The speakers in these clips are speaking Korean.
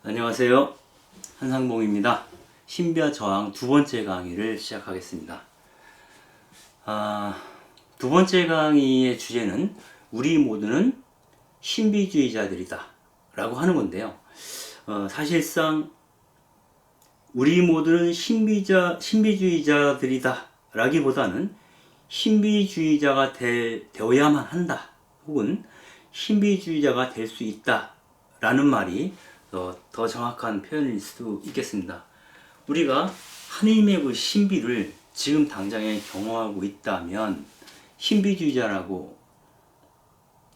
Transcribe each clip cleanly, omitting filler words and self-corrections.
안녕하세요. 한상봉입니다. 신비와 저항 두 번째 강의를 시작하겠습니다. 두 번째 강의의 주제는 우리 모두는 신비주의자들이다 라고 하는 건데요. 사실상 우리 모두는 신비주의자들이다 라기보다는 신비주의자가 되어야만 한다 혹은 신비주의자가 될 수 있다 라는 말이 더 정확한 표현일 수도 있겠습니다. 우리가 하느님의 그 신비를 지금 당장에 경험하고 있다면 신비주의자라고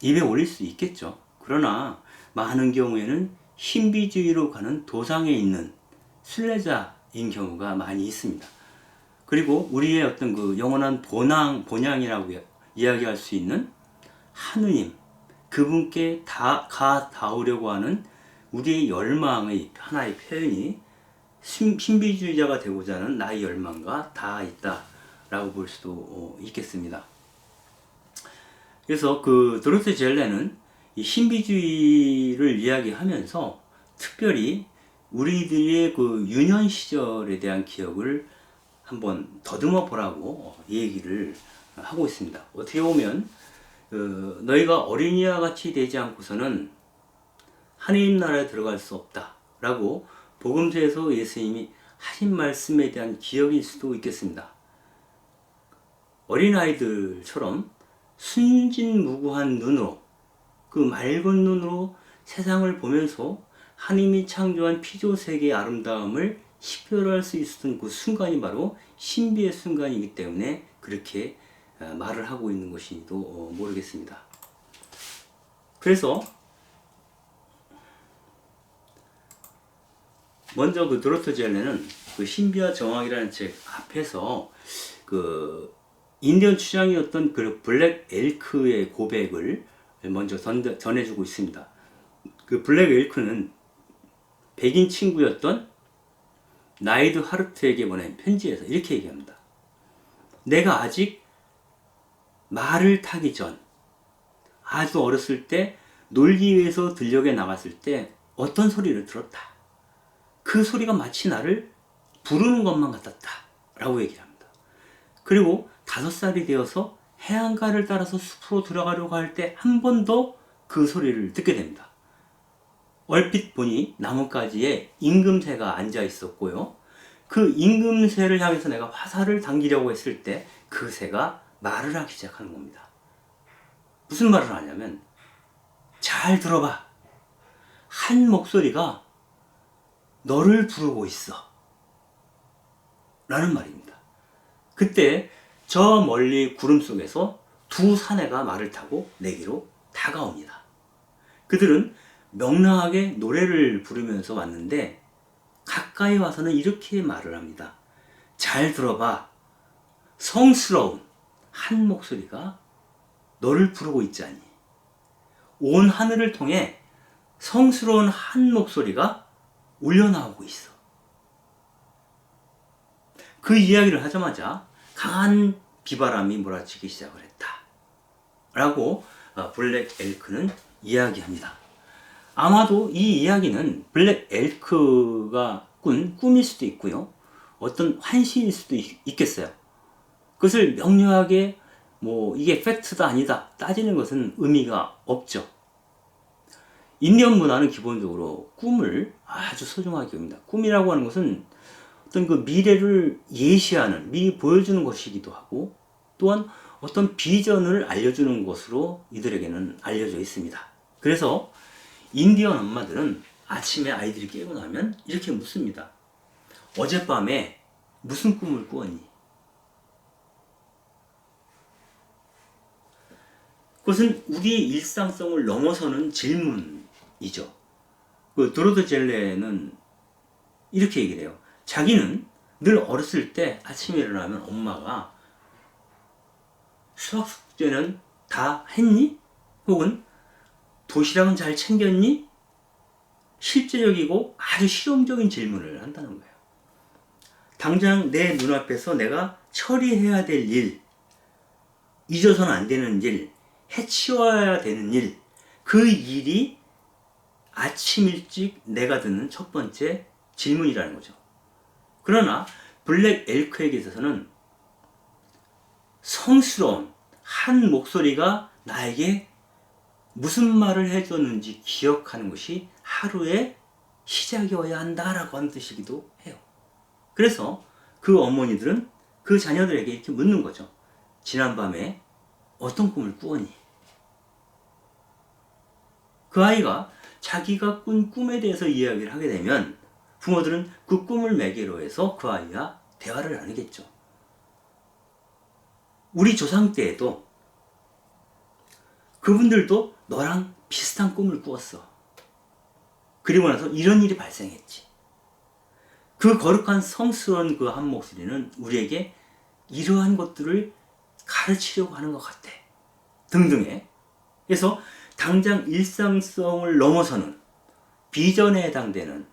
입에 올릴 수 있겠죠. 그러나 많은 경우에는 신비주의로 가는 도상에 있는 순례자인 경우가 많이 있습니다. 그리고 우리의 어떤 그 영원한 본향이라고 이야기할 수 있는 하느님, 그분께 닿으려고 하는 우리의 열망의 하나의 표현이 신비주의자가 되고자 하는 나의 열망과 닿아 있다 라고 볼 수도 있겠습니다. 그래서 그 도로세 젤레는 이 신비주의를 이야기하면서 특별히 우리들의 그 유년 시절에 대한 기억을 한번 더듬어 보라고 얘기를 하고 있습니다. 어떻게 보면 너희가 어린이와 같이 되지 않고서는 하느님 나라에 들어갈 수 없다 라고 복음서에서 예수님이 하신 말씀에 대한 기억일 수도 있겠습니다. 어린아이들처럼 순진무구한 눈으로, 그 맑은 눈으로 세상을 보면서 하느님이 창조한 피조세계의 아름다움을 식별할 수 있었던 그 순간이 바로 신비의 순간이기 때문에 그렇게 말을 하고 있는 것인지도 모르겠습니다. 그래서 먼저 그 도로토 젤레는 그 신비와 정황이라는 책 앞에서 그 인디언 추장이었던 그 블랙 엘크의 고백을 먼저 전해주고 있습니다. 그 블랙 엘크는 백인 친구였던 나이드 하르트에게 보낸 편지에서 이렇게 얘기합니다. 내가 아직 말을 타기 전, 아주 어렸을 때 놀기위해서 들녘에 나갔을 때 어떤 소리를 들었다. 그 소리가 마치 나를 부르는 것만 같았다 라고 얘기를 합니다. 그리고 5살이 되어서 해안가를 따라서 숲으로 들어가려고 할 때 한 번 더 그 소리를 듣게 됩니다. 얼핏 보니 나뭇가지에 임금새가 앉아 있었고요. 그 임금새를 향해서 내가 화살을 당기려고 했을 때 그 새가 말을 하기 시작하는 겁니다. 무슨 말을 하냐면, 잘 들어봐. 한 목소리가 너를 부르고 있어 라는 말입니다. 그때 저 멀리 구름 속에서 두 사내가 말을 타고 내게로 다가옵니다. 그들은 명랑하게 노래를 부르면서 왔는데 가까이 와서는 이렇게 말을 합니다. 잘 들어봐. 성스러운 한 목소리가 너를 부르고 있자니. 온 하늘을 통해 성스러운 한 목소리가 울려나오고 있어. 그 이야기를 하자마자 강한 비바람이 몰아치기 시작을 했다 라고 블랙 엘크는 이야기합니다. 아마도 이 이야기는 블랙 엘크가 꾼 꿈일 수도 있고요, 어떤 환시일 수도 있겠어요. 그것을 명료하게 이게 팩트다 아니다 따지는 것은 의미가 없죠. 인디언 문화는 기본적으로 꿈을 아주 소중하게 봅니다. 꿈이라고 하는 것은 어떤 그 미래를 예시하는, 미리 보여주는 것이기도 하고, 또한 어떤 비전을 알려주는 것으로 이들에게는 알려져 있습니다. 그래서 인디언 엄마들은 아침에 아이들이 깨고 나면 이렇게 묻습니다. 어젯밤에 무슨 꿈을 꾸었니? 그것은 우리의 일상성을 넘어서는 질문이죠. 그 도로토 젤레는 이렇게 얘기를 해요. 자기는 늘 어렸을 때 아침에 일어나면 엄마가 수학 숙제는 다 했니? 혹은 도시락은 잘 챙겼니? 실제적이고 아주 실용적인 질문을 한다는 거예요. 당장 내 눈앞에서 내가 처리해야 될 일, 잊어서는 안 되는 일, 해치워야 되는 일, 그 일이 아침 일찍 내가 듣는 첫 번째 질문이라는 거죠. 그러나 블랙 엘크에게 있어서는 성스러운 한 목소리가 나에게 무슨 말을 해줬는지 기억하는 것이 하루의 시작이어야 한다라고 하는 뜻이기도 해요. 그래서 그 어머니들은 그 자녀들에게 이렇게 묻는 거죠. 지난밤에 어떤 꿈을 꾸었니? 그 아이가 자기가 꾼 꿈에 대해서 이야기를 하게 되면 부모들은 그 꿈을 매개로 해서 그 아이와 대화를 나누겠죠. 우리 조상 때에도 그분들도 너랑 비슷한 꿈을 꾸었어. 그리고 나서 이런 일이 발생했지. 그 거룩한 성스러운 그 한 목소리는 우리에게 이러한 것들을 가르치려고 하는 것 같아. 등등의. 그래서 당장 일상성을 넘어서는 비전에 해당되는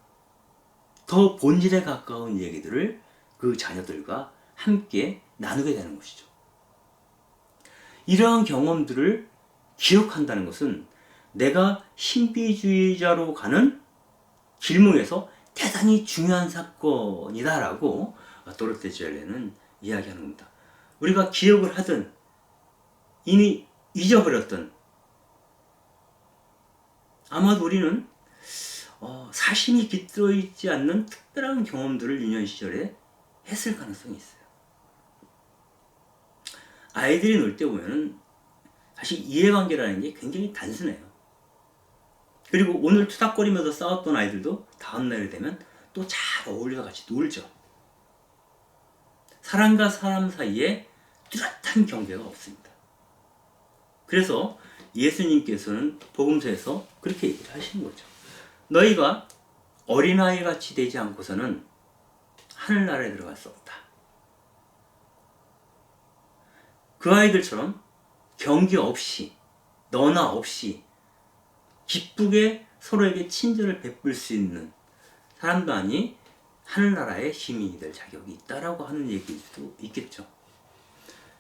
더 본질에 가까운 얘기들을 그 자녀들과 함께 나누게 되는 것이죠. 이러한 경험들을 기억한다는 것은 내가 신비주의자로 가는 길목에서 대단히 중요한 사건이다라고 도로테 지엘레는 이야기하는 겁니다. 우리가 기억을 하든 이미 잊어버렸던 아마도 우리는 사심이 깃들어 있지 않는 특별한 경험들을 유년 시절에 했을 가능성이 있어요. 아이들이 놀 때 보면은 사실 이해관계라는 게 굉장히 단순해요. 그리고 오늘 투닥거리면서 싸웠던 아이들도 다음날이 되면 또 잘 어울려 같이 놀죠. 사람과 사람 사이에 뚜렷한 경계가 없습니다. 그래서 예수님께서는 복음서에서 그렇게 얘기를 하시는 거죠. 너희가 어린아이 같이 되지 않고서는 하늘나라에 들어갈 수 없다. 그 아이들처럼 경계 없이 너나 없이 기쁘게 서로에게 친절을 베풀 수 있는 사람만이 하늘나라의 시민이 될 자격이 있다라고 하는 얘기일 수도 있겠죠.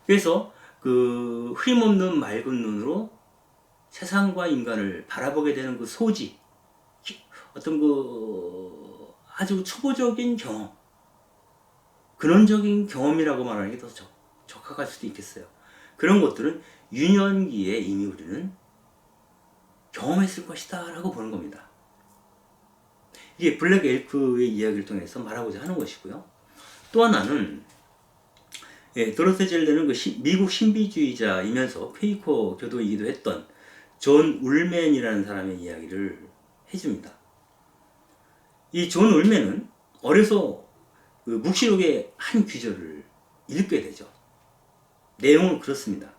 그래서 그 흐림없는 맑은 눈으로 세상과 인간을 바라보게 되는 그 소지, 어떤 그 아주 초보적인 경험, 근원적인 경험이라고 말하는 게 더 적합할 수도 있겠어요. 그런 것들은 유년기에 이미 우리는 경험했을 것이다 라고 보는 겁니다. 이게 블랙 엘크의 이야기를 통해서 말하고자 하는 것이고요. 또 하나는 도로테 젤레는 그 미국 신비주의자이면서 퀘이커 교도이기도 했던 존 울맨이라는 사람의 이야기를 해줍니다. 이 존 울맨은 어려서 그 묵시록의 한 구절을 읽게 되죠. 내용은 그렇습니다.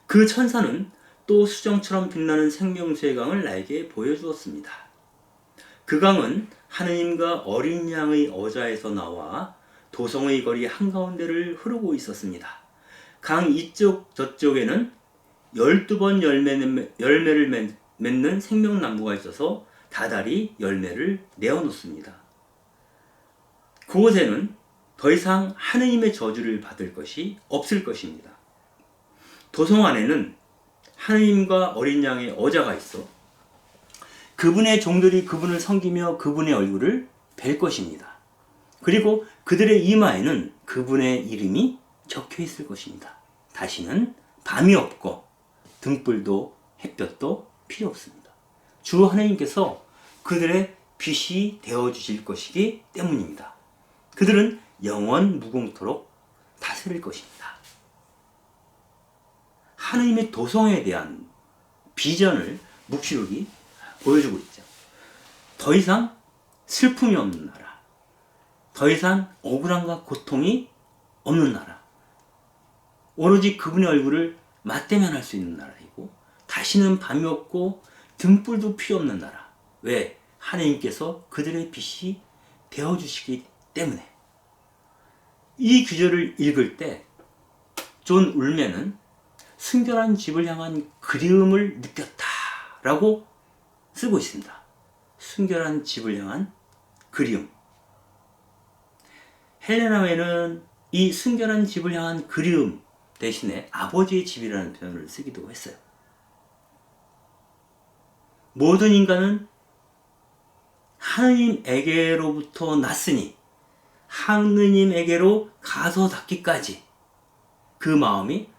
그 천사는 또 수정처럼 빛나는 생명수의 강을 나에게 보여주었습니다. 그 강은 하느님과 어린 양의 어자에서 나와 도성의 거리 한가운데를 흐르고 있었습니다. 강 이쪽 저쪽에는 12번 열매를 맺는 생명나무가 있어서 다달이 열매를 내어놓습니다. 그곳에는 더 이상 하느님의 저주를 받을 것이 없을 것입니다. 도성 안에는 하느님과 어린 양의 어자가 있어 그분의 종들이 그분을 섬기며 그분의 얼굴을 뵐 것입니다. 그리고 그들의 이마에는 그분의 이름이 적혀 있을 것입니다. 다시는 밤이 없고 등불도 햇볕도 필요 없습니다. 주 하나님께서 그들의 빛이 되어주실 것이기 때문입니다. 그들은 영원 무궁토록 다스릴 것입니다. 하느님의 도성에 대한 비전을 묵시록이 보여주고 있죠. 더 이상 슬픔이 없는 나라, 더 이상 억울함과 고통이 없는 나라, 오로지 그분의 얼굴을 맞대면할 수 있는 나라이고 다시는 밤이 없고 등불도 필요 없는 나라. 왜? 하느님께서 그들의 빛이 되어주시기 때문에. 이 구절을 읽을 때 존 울맨은 순결한 집을 향한 그리움을 느꼈다라고 쓰고 있습니다. 순결한 집을 향한 그리움. 헬레나 웨는 이 순결한 집을 향한 그리움 대신에 아버지의 집이라는 표현을 쓰기도 했어요. 모든 인간은 하느님에게로부터 났으니 하느님에게로 가서 닿기까지 그 마음이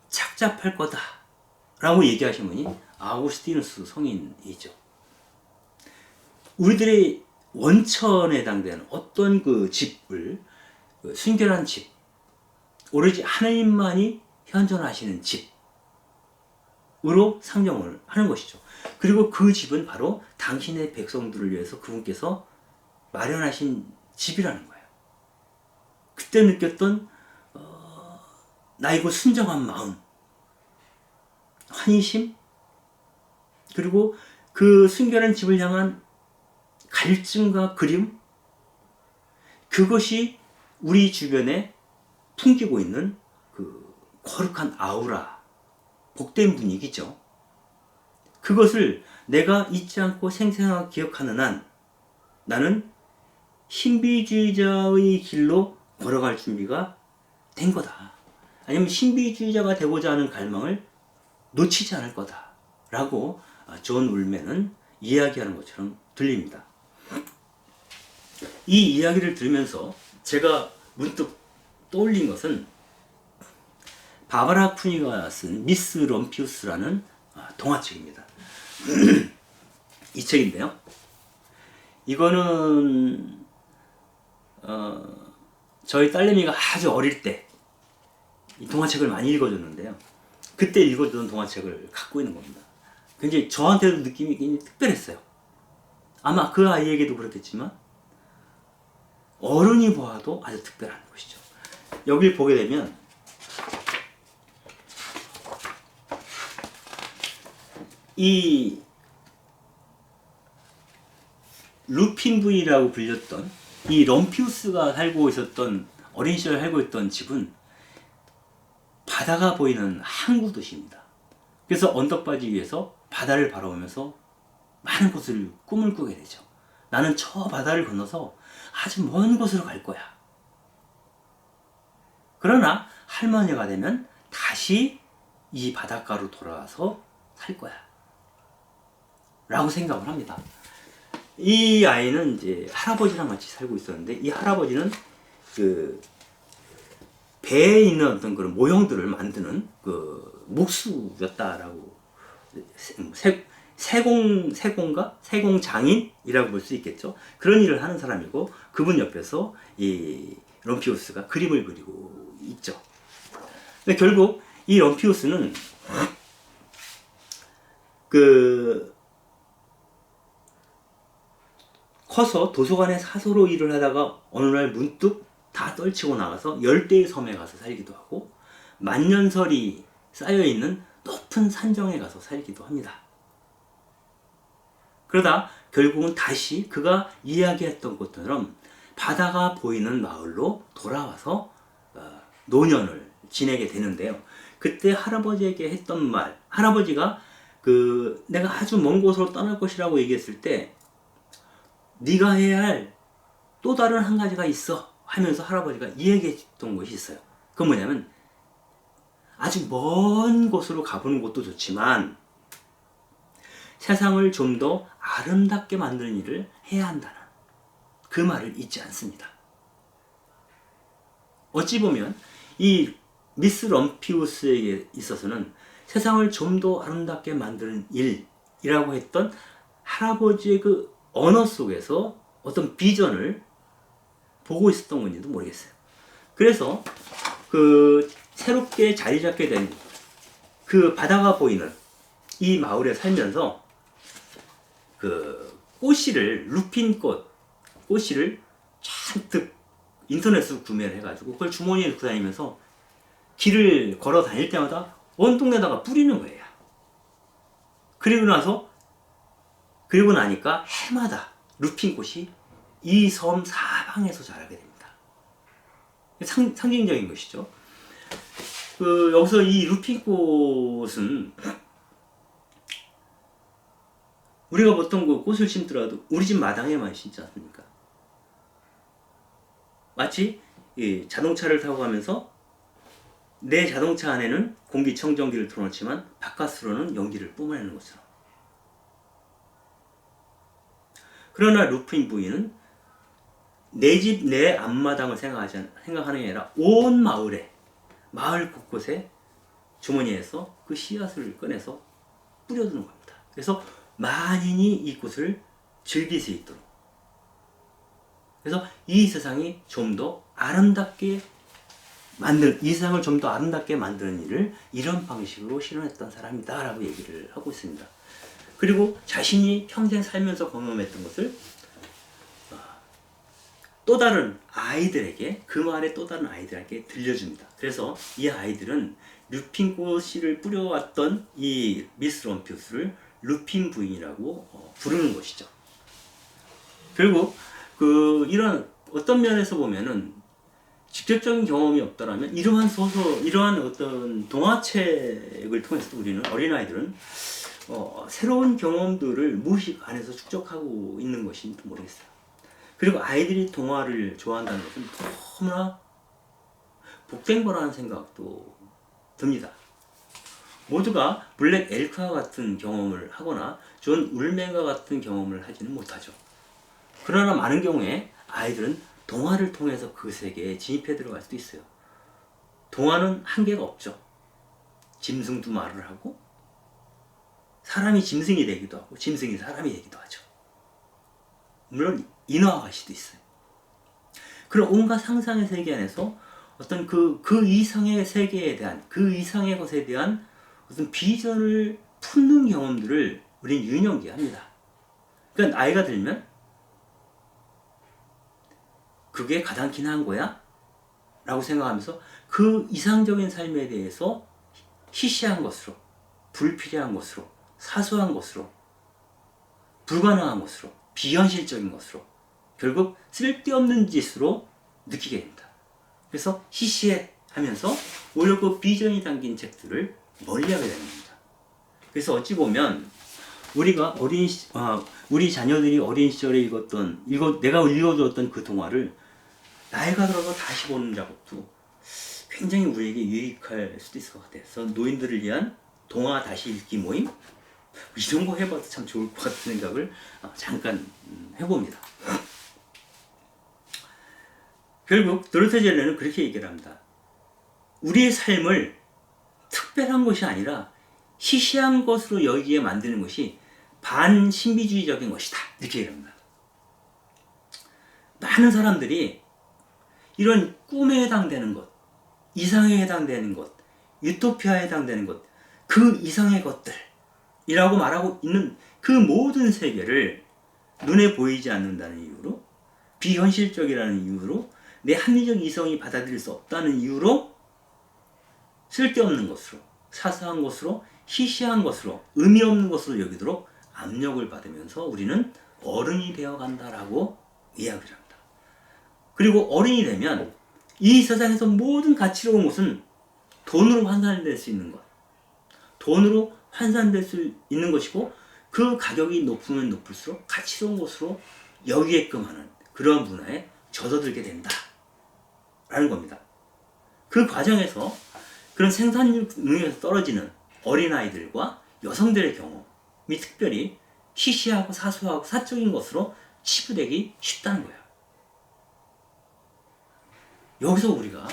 착잡할 거다 라고 얘기하신 분이 아우구스티누스 성인이죠. 우리들의 원천에 해당되는 어떤 그 집을, 순결한 집, 오로지 하느님만이 현존하시는 집으로 상정을 하는 것이죠. 그리고 그 집은 바로 당신의 백성들을 위해서 그분께서 마련하신 집이라는 거예요. 그때 느꼈던 나이고 순정한 마음, 환희심, 그리고 그 순결한 집을 향한 갈증과 그리움, 그것이 우리 주변에 풍기고 있는 그 거룩한 아우라, 복된 분위기죠. 그것을 내가 잊지 않고 생생하게 기억하는 한 나는 신비주의자의 길로 걸어갈 준비가 된 거다. 아니면 신비주의자가 되고자 하는 갈망을 놓치지 않을 거다. 라고 존 울맨은 이야기하는 것처럼 들립니다. 이 이야기를 들으면서 제가 문득 떠올린 것은 바바라 쿠니가 쓴 미스 럼피우스라는 동화책입니다. 이 책인데요. 이거는 저희 딸내미가 아주 어릴 때 이 동화책을 많이 읽어줬는데요. 그때 읽어주던 동화책을 갖고 있는 겁니다. 굉장히 저한테도 느낌이 굉장히 특별했어요. 아마 그 아이에게도 그렇겠지만 어른이 보아도 아주 특별한 것이죠. 여기를 보게 되면 이 루핀부이라고 불렸던 이 럼피우스가 살고 있었던, 어린 시절 살고 있던 집은 바다가 보이는 항구 도시입니다. 그래서 언덕바지 위에서 바다를 바라보면서 많은 곳을 꿈을 꾸게 되죠. 나는 저 바다를 건너서 아주 먼 곳으로 갈 거야. 그러나 할머니가 되면 다시 이 바닷가로 돌아와서 살 거야. 라고 생각을 합니다. 이 아이는 이제 할아버지랑 같이 살고 있었는데, 이 할아버지는 그 배에 있는 어떤 그런 모형들을 만드는 그 목수였다라고, 세공장인이라고 볼 수 있겠죠. 그런 일을 하는 사람이고, 그분 옆에서 이 럼피우스가 그림을 그리고 있죠. 근데 결국 이 럼피우스는 그 커서 도서관에 사서로 일을 하다가 어느 날 문득 다 떨치고 나가서 열대의 섬에 가서 살기도 하고, 만년설이 쌓여있는 높은 산정에 가서 살기도 합니다. 그러다 결국은 다시 그가 이야기했던 것처럼 바다가 보이는 마을로 돌아와서 노년을 지내게 되는데요. 그때 할아버지에게 했던 말, 할아버지가 내가 아주 먼 곳으로 떠날 것이라고 얘기했을 때, 네가 해야 할 또 다른 한 가지가 있어 하면서 할아버지가 이야기했던 것이 있어요. 그건 뭐냐면, 아주 먼 곳으로 가보는 것도 좋지만 세상을 좀 더 아름답게 만드는 일을 해야 한다는 그 말을 잊지 않습니다. 어찌 보면 이 미스 럼피우스에게 있어서는 세상을 좀 더 아름답게 만드는 일이라고 했던 할아버지의 그 언어 속에서 어떤 비전을 보고 있었던 건지도 모르겠어요. 그래서 새롭게 자리 잡게 된 그 바다가 보이는 이 마을에 살면서 꽃씨를, 루핀꽃 꽃씨를 잔뜩 인터넷으로 구매를 해가지고 그걸 주머니에 넣고 다니면서 길을 걸어 다닐 때마다 온 동네다가 뿌리는 거예요. 그리고 나니까 해마다 루핀꽃이 이 섬 사방에서 자라게 됩니다. 상징적인 것이죠. 여기서 이 루핀꽃은 우리가 보통 그 꽃을 심더라도 우리 집 마당에만 심지 않습니까? 마치 자동차를 타고 가면서 내 자동차 안에는 공기청정기를 틀어놓지만 바깥으로는 연기를 뿜어내는 것처럼, 그러나 루핀 부인은 내 집, 내 앞마당을 생각하는 게 아니라 온 마을 곳곳에 주머니에서 그 씨앗을 꺼내서 뿌려두는 겁니다. 그래서 만인이 이곳을 즐길 수 있도록. 그래서 이 세상이 좀 더 아름답게 이 세상을 좀 더 아름답게 만드는 일을 이런 방식으로 실현했던 사람이다 라고 얘기를 하고 있습니다. 그리고 자신이 평생 살면서 경험했던 것을 또 다른 아이들에게, 그 마을의 또 다른 아이들에게 들려줍니다. 그래서 이 아이들은 루핀꽃 씨를 뿌려왔던 이 미스 럼퓨스를 루핀 부인이라고 부르는 것이죠. 결국 이런 어떤 면에서 보면은 직접적인 경험이 없더라면 이러한 소설, 이러한 어떤 동화책을 통해서 우리는 어린아이들은 새로운 경험들을 무의식 안에서 축적하고 있는 것인지 모르겠어요. 그리고 아이들이 동화를 좋아한다는 것은 너무나 복된 거라는 생각도 듭니다. 모두가 블랙 엘크와 같은 경험을 하거나 존 울맨과 같은 경험을 하지는 못하죠. 그러나 많은 경우에 아이들은 동화를 통해서 그 세계에 진입해 들어갈 수도 있어요. 동화는 한계가 없죠. 짐승도 말을 하고 사람이 짐승이 되기도 하고 짐승이 사람이 되기도 하죠. 물론 인어가 수도 있어요. 그런 온갖 상상의 세계 안에서 어떤 그 이상의 세계에 대한, 그 이상의 것에 대한 어떤 비전을 품는 경험들을 우리는 유년기합니다. 그러니까 나이가 들면 그게 가장 기나한 거야? 라고 생각하면서 그 이상적인 삶에 대해서 시시한 것으로, 불필요한 것으로, 사소한 것으로, 불가능한 것으로, 비현실적인 것으로, 결국 쓸데없는 짓으로 느끼게 됩니다. 그래서 시시해 하면서 오히려 그 비전이 담긴 책들을 멀리하게 되는 겁니다. 그래서 어찌 보면 우리가 우리 자녀들이 어린 시절에 내가 읽어주었던 그 동화를 나이가 들어서 다시 보는 작업도 굉장히 우리에게 유익할 수도 있을 것 같아요. 그래서 노인들을 위한 동화 다시 읽기 모임? 이런 거 해봐도 참 좋을 것 같은 생각을 잠깐 해봅니다. 결국 도로테 젤레는 그렇게 얘기를 합니다. 우리의 삶을 특별한 것이 아니라 시시한 것으로 여기에 만드는 것이 반신비주의적인 것이다. 이렇게 얘기를 합니다. 많은 사람들이 이런 꿈에 해당되는 것, 이상에 해당되는 것, 유토피아에 해당되는 것, 그 이상의 것들이라고 말하고 있는 그 모든 세계를 눈에 보이지 않는다는 이유로, 비현실적이라는 이유로, 내 합리적 이성이 받아들일 수 없다는 이유로 쓸데없는 것으로, 사소한 것으로, 시시한 것으로, 의미 없는 것으로 여기도록 압력을 받으면서 우리는 어른이 되어간다라고 이야기를 합니다. 그리고 어른이 되면 이 세상에서 모든 가치로운 것은 돈으로 환산될 수 있는 것, 돈으로 환산될 수 있는 것이고 그 가격이 높으면 높을수록 가치로운 것으로 여기게끔 하는 그런 문화에 젖어들게 된다 라는 겁니다. 그 과정에서 그런 생산력 능력에서 떨어지는 어린아이들과 여성들의 경험이 특별히 시시하고 사소하고 사적인 것으로 치부되기 쉽다는 거예요. 여기서 우리가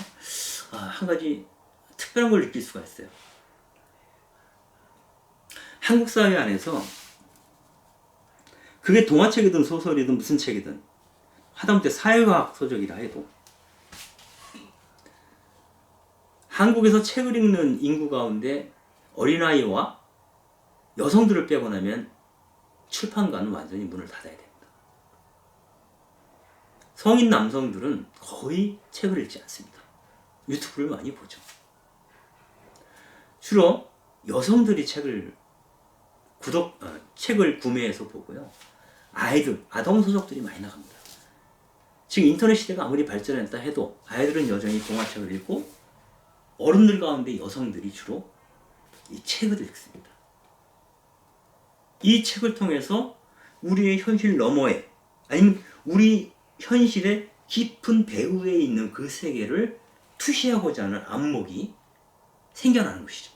한 가지 특별한 걸 느낄 수가 있어요. 한국 사회 안에서 그게 동화책이든 소설이든 무슨 책이든 하다못해 사회과학 소설이라 해도 한국에서 책을 읽는 인구 가운데 어린아이와 여성들을 빼고 나면 출판관은 완전히 문을 닫아야 됩니다. 성인 남성들은 거의 책을 읽지 않습니다. 유튜브를 많이 보죠. 주로 여성들이 책을 구매해서 보고요. 아동 소설들이 많이 나갑니다. 지금 인터넷 시대가 아무리 발전했다 해도 아이들은 여전히 동화책을 읽고 어른들 가운데 여성들이 주로 이 책을 읽습니다. 이 책을 통해서 우리의 현실 너머에 아니면 우리 현실의 깊은 배후에 있는 그 세계를 투시하고자 하는 안목이 생겨나는 것이죠.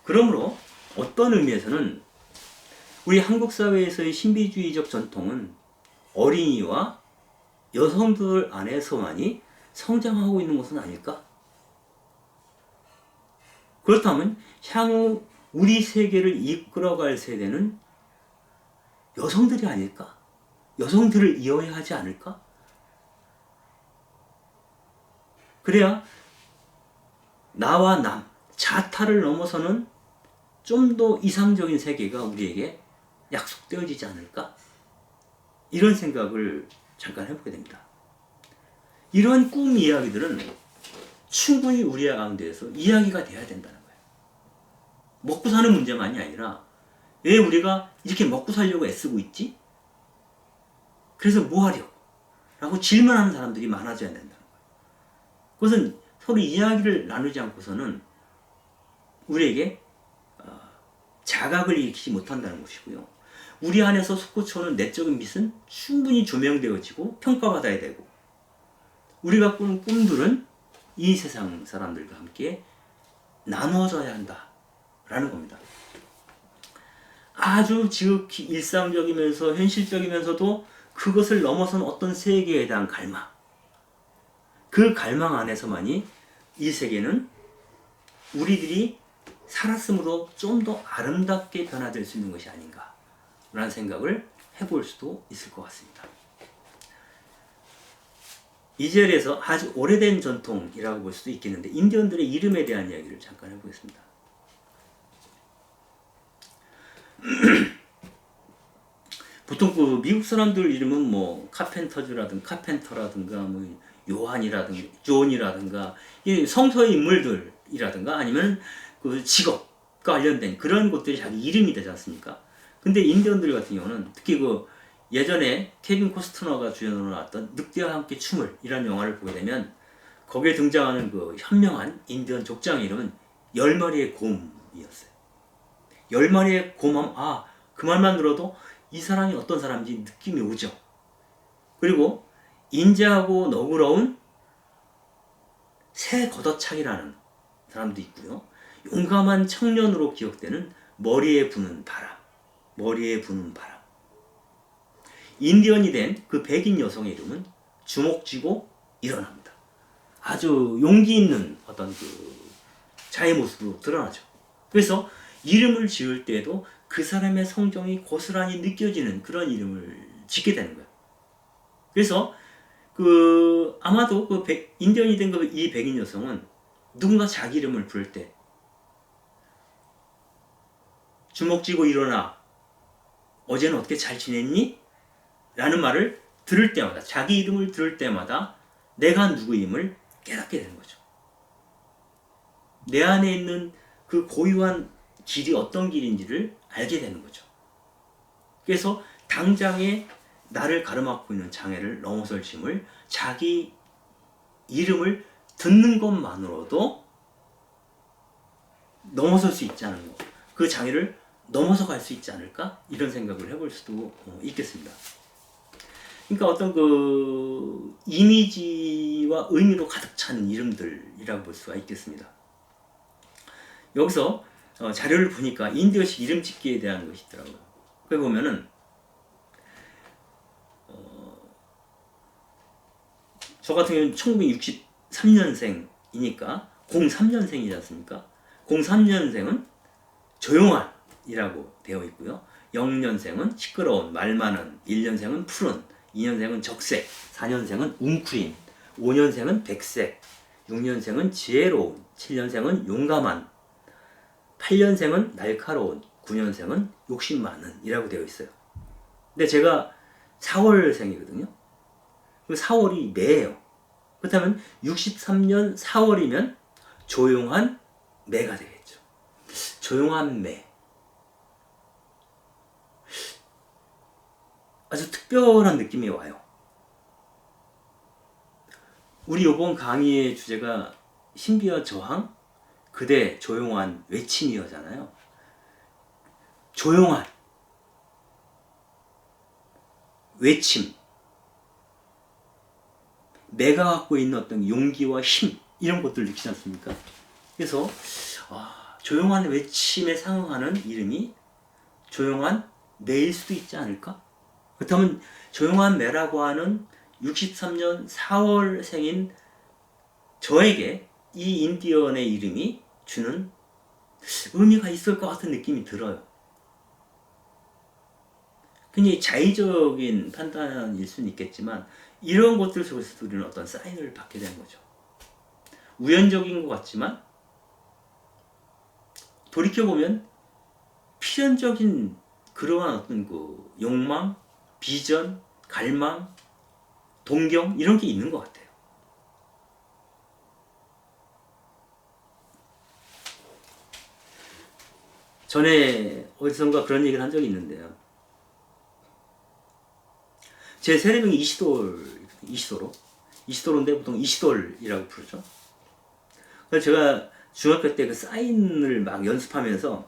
그러므로 어떤 의미에서는 우리 한국 사회에서의 신비주의적 전통은 어린이와 여성들 안에서만이 성장하고 있는 것은 아닐까? 그렇다면 향후 우리 세계를 이끌어갈 세대는 여성들이 아닐까? 여성들을 이어야 하지 않을까? 그래야 나와 남, 자타를 넘어서는 좀 더 이상적인 세계가 우리에게 약속되어지지 않을까? 이런 생각을 잠깐 해보게 됩니다. 이런 꿈 이야기들은 충분히 우리 가운데에서 이야기가 돼야 된다는 거예요. 먹고 사는 문제만이 아니라 왜 우리가 이렇게 먹고 살려고 애쓰고 있지? 그래서 뭐 하려고? 라고 질문하는 사람들이 많아져야 된다는 거예요. 그것은 서로 이야기를 나누지 않고서는 우리에게 자각을 일으키지 못한다는 것이고요. 우리 안에서 솟구쳐오는 내적인 빛은 충분히 조명되어지고 평가받아야 되고, 우리가 꾸는 꿈들은 이 세상 사람들과 함께 나누어져야 한다라는 겁니다. 아주 지극히 일상적이면서 현실적이면서도 그것을 넘어선 어떤 세계에 대한 갈망, 그 갈망 안에서만이 이 세계는 우리들이 살았으므로 좀 더 아름답게 변화될 수 있는 것이 아닌가 라는 생각을 해볼 수도 있을 것 같습니다. 이스라엘에서 아주 오래된 전통이라고 볼 수도 있겠는데, 인디언들의 이름에 대한 이야기를 잠깐 해보겠습니다. 보통 그 미국 사람들 이름은 뭐 카펜터라든가 뭐 요한이라든가 존이라든가 이 성서의 인물들이라든가 아니면 그 직업과 관련된 그런 것들이 자기 이름이 되지 않습니까? 근데 인디언들 같은 경우는 특히 그 예전에 케빈 코스트너가 주연으로 나왔던 늑대와 함께 춤을 이라는 영화를 보게 되면 거기에 등장하는 그 현명한 인디언 족장의 이름은 10마리의 곰이었어요. 10마리의 곰하면 그 말만 들어도 이 사람이 어떤 사람인지 느낌이 오죠. 그리고 인자하고 너그러운 새 걷어차기라는 사람도 있고요. 용감한 청년으로 기억되는 머리에 부는 바람. 인디언이 된 그 백인 여성의 이름은 주먹 쥐고 일어납니다. 아주 용기 있는 어떤 그 자의 모습으로 드러나죠. 그래서 이름을 지을 때에도 그 사람의 성정이 고스란히 느껴지는 그런 이름을 짓게 되는 거예요. 그래서 아마도 인디언이 된 이 백인 여성은 누군가 자기 이름을 부를 때 주먹 쥐고 일어나, 어제는 어떻게 잘 지냈니? 라는 말을 들을 때마다, 자기 이름을 들을 때마다 내가 누구임을 깨닫게 되는 거죠. 내 안에 있는 그 고유한 길이 어떤 길인지를 알게 되는 거죠. 그래서 당장에 나를 가로막고 있는 장애를 넘어설 힘을, 자기 이름을 듣는 것만으로도 넘어설 수 있지 않은 것, 그 장애를 넘어서 갈 수 있지 않을까? 이런 생각을 해볼 수도 있겠습니다. 그러니까 어떤 그 이미지와 의미로 가득 찬 이름들이라고 볼 수가 있겠습니다. 여기서 자료를 보니까 인디언식 이름 짓기에 대한 것이 있더라고요. 거기 보면은 저 같은 경우는 1963년생이니까 03년생이지 않습니까? 03년생은 조용한이라고 되어 있고요. 0년생은 시끄러운, 말 많은, 1년생은 푸른, 2년생은 적색, 4년생은 웅크린, 5년생은 백색, 6년생은 지혜로운, 7년생은 용감한, 8년생은 날카로운, 9년생은 욕심 많은 이라고 되어 있어요. 근데 제가 4월생이거든요. 4월이 매예요. 그렇다면 63년 4월이면 조용한 매가 되겠죠. 조용한 매. 아주 특별한 느낌이 와요. 우리 이번 강의의 주제가 신비와 저항, 그대 조용한 외침이었잖아요. 조용한 외침, 내가 갖고 있는 어떤 용기와 힘, 이런 것들을 느끼지 않습니까? 그래서 조용한 외침에 상응하는 이름이 조용한 매일 수도 있지 않을까? 그렇다면 조용한 매라고 하는 63년 4월생인 저에게 이 인디언의 이름이 주는 의미가 있을 것 같은 느낌이 들어요. 굉장히 자의적인 판단일 수는 있겠지만 이런 것들 속에서 우리는 어떤 사인을 받게 되는 거죠. 우연적인 것 같지만 돌이켜보면 필연적인 그러한 어떤 그 욕망, 비전, 갈망, 동경 이런 게 있는 것 같아요. 전에 어디선가 그런 얘기를 한 적이 있는데요. 제 세례명이 이시도로인데 보통 이시돌이라고 부르죠. 그래서 제가 중학교 때 그 사인을 막 연습하면서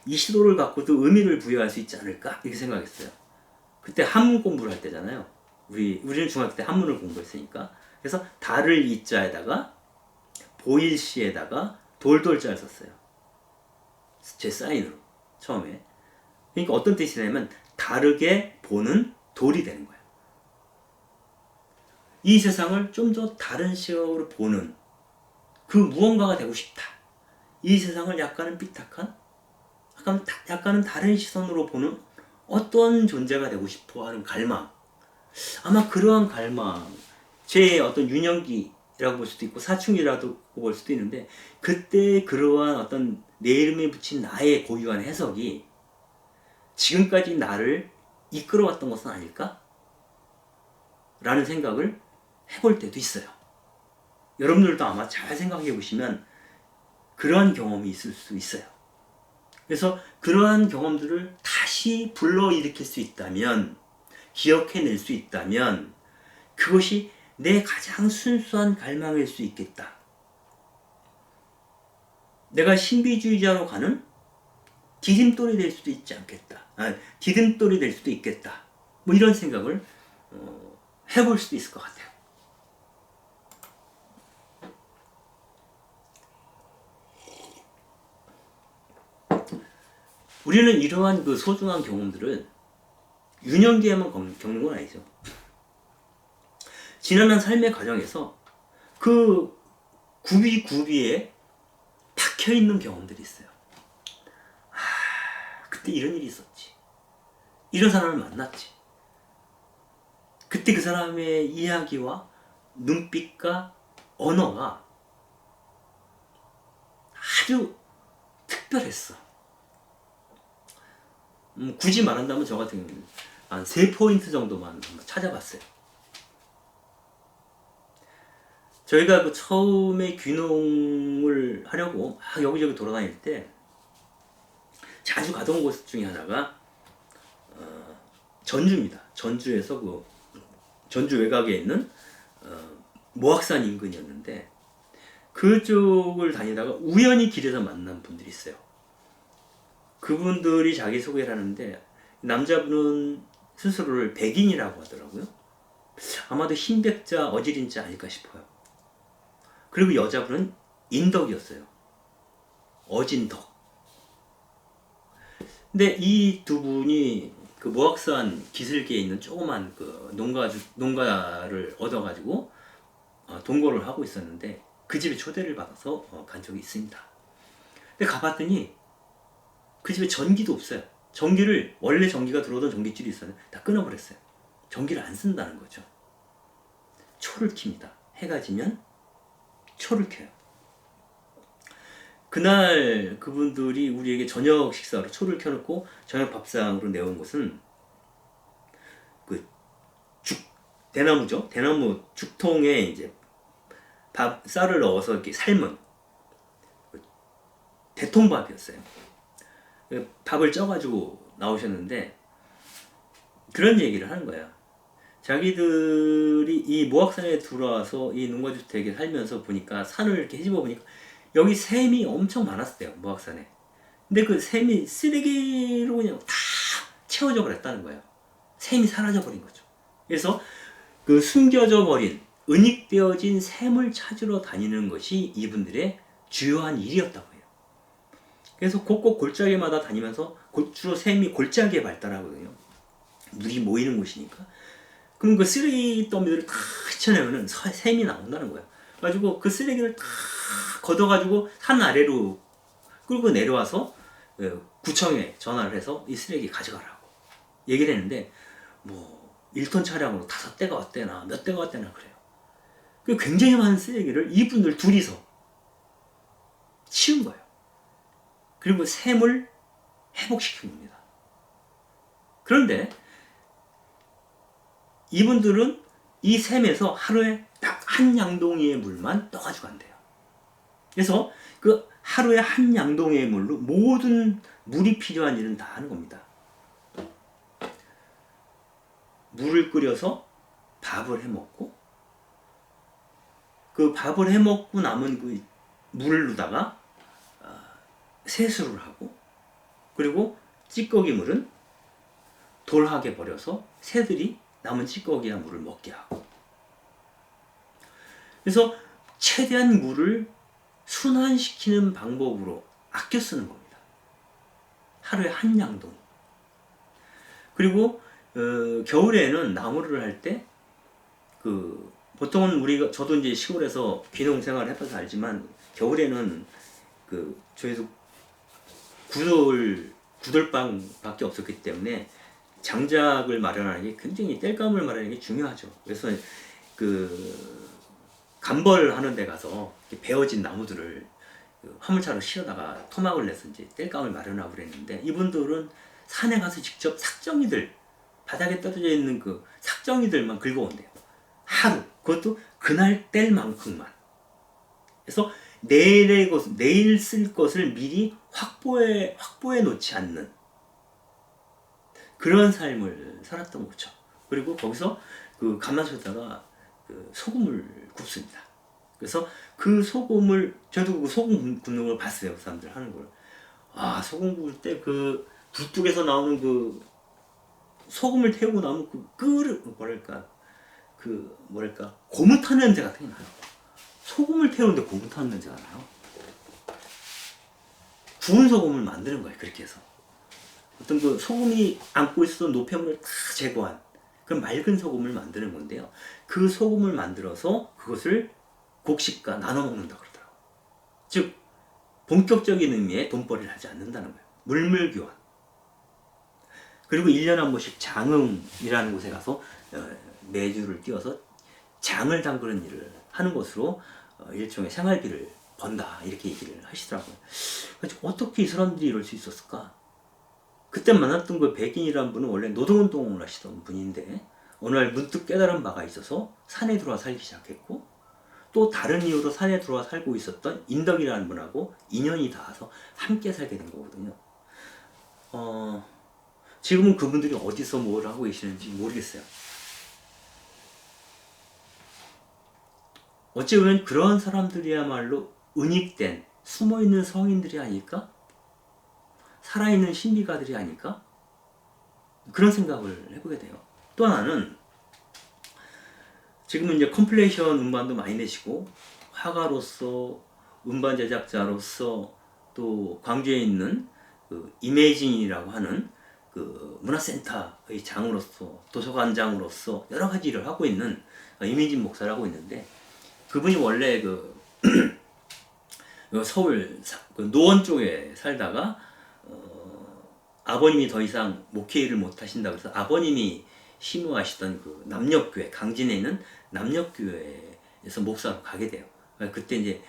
이시도를 갖고도 의미를 부여할 수 있지 않을까 이렇게 생각했어요. 그때 한문 공부를 할 때잖아요. 우리는 중학교 때 한문을 공부했으니까. 그래서 달을 이자에다가 보일시에다가 돌돌자를 썼어요. 제 사인으로 처음에. 그러니까 어떤 뜻이냐면 다르게 보는 돌이 되는 거예요. 이 세상을 좀 더 다른 시각으로 보는 그 무언가가 되고 싶다. 이 세상을 약간은 삐딱한, 약간은 다른 시선으로 보는 어떤 존재가 되고 싶어 하는 갈망. 아마 그러한 갈망, 제 어떤 유년기라고 볼 수도 있고 사춘기라고 볼 수도 있는데 그때 그러한 어떤 내 이름에 붙인 나의 고유한 해석이 지금까지 나를 이끌어왔던 것은 아닐까? 라는 생각을 해볼 때도 있어요. 여러분들도 아마 잘 생각해 보시면 그러한 경험이 있을 수 있어요. 그래서 그러한 경험들을 다시 불러일으킬 수 있다면, 기억해낼 수 있다면 그것이 내 가장 순수한 갈망일 수 있겠다. 내가 신비주의자로 가는 디딤돌이 될 수도 있지 않겠다. 디딤돌이 될 수도 있겠다. 뭐 이런 생각을 해볼 수도 있을 것 같아요. 우리는 이러한 그 소중한 경험들을 유년기에만 겪는 건 아니죠. 지난한 삶의 과정에서 그 구비구비에 박혀있는 경험들이 있어요. 그때 이런 일이 있었지. 이런 사람을 만났지. 그때 그 사람의 이야기와 눈빛과 언어가 아주 특별했어. 굳이 말한다면 저 같은 경우는 한 3포인트 정도만 한번 찾아봤어요. 저희가 그 처음에 귀농을 하려고 막 여기저기 돌아다닐 때 자주 가던 곳 중에 하나가 전주입니다. 전주에서 그 전주 외곽에 있는 모악산 인근이었는데 그쪽을 다니다가 우연히 길에서 만난 분들이 있어요. 그분들이 자기소개를 하는데 남자분은 스스로를 백인이라고 하더라고요. 아마도 흰백자 어지린자 아닐까 싶어요. 그리고 여자분은 인덕이었어요. 어진덕. 근데 이 두 분이 그 모악산 기슭에 있는 조그만 그 농가를 얻어가지고 동거를 하고 있었는데 그 집에 초대를 받아서 간 적이 있습니다. 근데 가봤더니 그 집에 전기도 없어요. 원래 전기가 들어오던 전기줄이 있었는데 다 끊어버렸어요. 전기를 안 쓴다는 거죠. 초를 킵니다. 해가 지면 초를 켜요. 그날 그분들이 우리에게 저녁 식사로 초를 켜놓고 저녁 밥상으로 내온 것은 그 대나무죠. 대나무 죽통에 이제 쌀을 넣어서 이렇게 삶은 대통밥이었어요. 밥을 쪄가지고 나오셨는데 그런 얘기를 하는 거야. 자기들이 이 모악산에 들어와서 이 농가주택에 살면서 보니까 산을 이렇게 헤집어 보니까 여기 샘이 엄청 많았대요. 모악산에. 근데 그 샘이 쓰레기로 그냥 다 채워져 버렸다는 거예요. 샘이 사라져 버린 거죠. 그래서 그 숨겨져 버린 은닉되어진 샘을 찾으러 다니는 것이 이분들의 주요한 일이었다고 해요. 그래서 곳곳 골짜기마다 다니면서 주로 샘이 골짜기에 발달하거든요. 물이 모이는 곳이니까. 그럼 그 쓰레기 더미들을 다 휘쳐내면은 샘이 나온다는 거야. 그래가지고 그 쓰레기를 다 걷어가지고 산 아래로 끌고 내려와서 구청에 전화를 해서 이 쓰레기 가져가라고 얘기를 했는데, 뭐 1톤 차량으로 5대가 왔대나 몇 대가 왔대나 그래요. 그 굉장히 많은 쓰레기를 이분들 둘이서 치운 거예요. 그리고 샘을 회복시킨 겁니다. 그런데 이분들은 이 샘에서 하루에 딱 한 양동이의 물만 떠가지고 간대요. 그래서 그 하루에 한 양동이의 물로 모든 물이 필요한 일은 다 하는 겁니다. 물을 끓여서 밥을 해먹고, 그 밥을 해먹고 남은 그 물로다가 세수를 하고, 그리고 찌꺼기 물은 돌하게 버려서 새들이 남은 찌꺼기나 물을 먹게 하고, 그래서 최대한 물을 순환시키는 방법으로 아껴 쓰는 겁니다. 하루에 한 양동. 그리고 겨울에는 나무를 할 때 보통은 우리가, 저도 이제 시골에서 귀농 생활을 해봐서 알지만, 겨울에는 저희도 구들방밖에 없었기 때문에 장작을 마련하는 게, 굉장히 땔감을 마련하는 게 중요하죠. 그래서 감벌하는 데 가서 베어진 나무들을 화물차로 실어다가 토막을 내서 이제 땔감을 마련하고 그랬는데, 이분들은 산에 가서 직접 삭정이들, 바닥에 떨어져 있는 그 삭정이들만 긁어온대요. 하루. 그것도 그날 뗄 만큼만. 그래서 내일 쓸 것을 미리 확보해 놓지 않는 그런 삶을 살았던 거죠. 그리고 거기서 그 가마솥에다가 소금을 굽습니다. 그래서 그 소금을, 저도 그 소금 굽는 걸 봤어요. 그 사람들 하는 걸. 아, 소금 구울 때 그 굴뚝에서 나오는 그 소금을 태우고 나면 고무탄 냄새 같은 게 나요. 소금을 태우는데 고무탄 냄새가 나요. 구운 소금을 만드는 거예요. 그렇게 해서 어떤 그 소금이 안고 있었던 노폐물을 다 제거한 그런 맑은 소금을 만드는 건데요. 그 소금을 만들어서 그것을 곡식과 나눠 먹는다 그러더라고요. 즉 본격적인 의미의 돈벌이를 하지 않는다는 거예요. 물물교환. 그리고 1년에 한 번씩 장흥이라는 곳에 가서 매주를 띄워서 장을 담그는 일을 하는 것으로 일종의 생활비를 번다, 이렇게 얘기를 하시더라고요. 그래서 어떻게 이 사람들이 이럴 수 있었을까? 그때 만났던 그 백인이라는 분은 원래 노동운동을 하시던 분인데, 어느 날 문득 깨달은 바가 있어서 산에 들어와 살기 시작했고, 또 다른 이유로 산에 들어와 살고 있었던 인덕이라는 분하고 인연이 닿아서 함께 살게 된 거거든요. 지금은 그분들이 어디서 뭘 하고 계시는지 모르겠어요. 어찌 보면 그런 사람들이야말로 은닉된 숨어있는 성인들이 아닐까? 살아있는 신비가들이 아닐까? 그런 생각을 해보게 돼요. 또 하나는, 지금은 이제 컴플레이션 음반도 많이 내시고, 화가로서, 음반 제작자로서, 또 광주에 있는 그 이메이징이라고 하는 그 문화센터의 장으로서, 도서관장으로서 여러 가지 일을 하고 있는 이민진 목사를 하고 있는데, 그분이 원래 서울 노원 쪽에 살다가 아버님이 더 이상 목회 일을 못 하신다고 해서 아버님이 심우하시던 그 남녘교회, 강진에 있는 남녘교회에서 목사로 가게 돼요. 그때 이제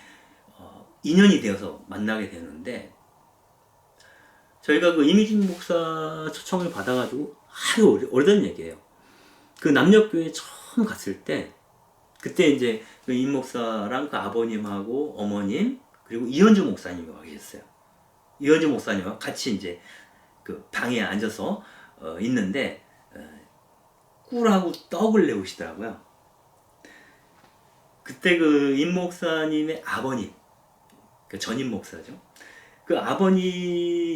인연이 되어서 만나게 되는데, 저희가 그 이미진 목사 초청을 받아가지고 아주 오래된 얘기예요. 그 남녘교회 처음 갔을 때, 그때 이제 그 임 목사랑 그 아버님하고 어머님, 그리고 이현주 목사님이 와 계셨어요. 이현주 목사님과 같이 이제 그 방에 앉아서 있는데, 꿀하고 떡을 내오시더라고요. 그때 그 임 목사님의 아버님, 그 전임 목사죠. 그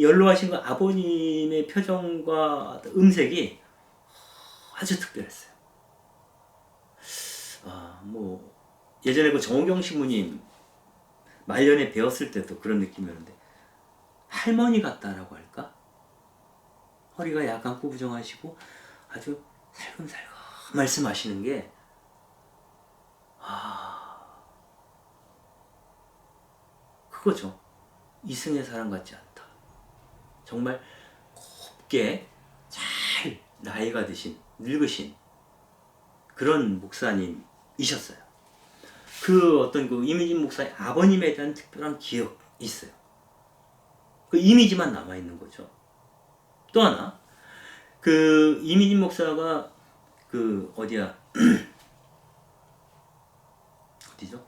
연로하신 그 아버님의 표정과 음색이 아주 특별했어요. 예전에 그 정호경 신부님 말년에 배웠을 때도 그런 느낌이었는데, 할머니 같다라고 할까? 허리가 약간 구부정하시고 아주 살금살금 말씀하시는 게 그거죠. 이승의 사람 같지 않다. 정말 곱게 잘 나이가 드신 늙으신 그런 목사님이셨어요. 그 어떤 그 이미진 목사의 아버님에 대한 특별한 기억이 있어요. 그 이미지만 남아있는 거죠. 또 하나, 그 이미진 목사가 그 어디야? 어디죠?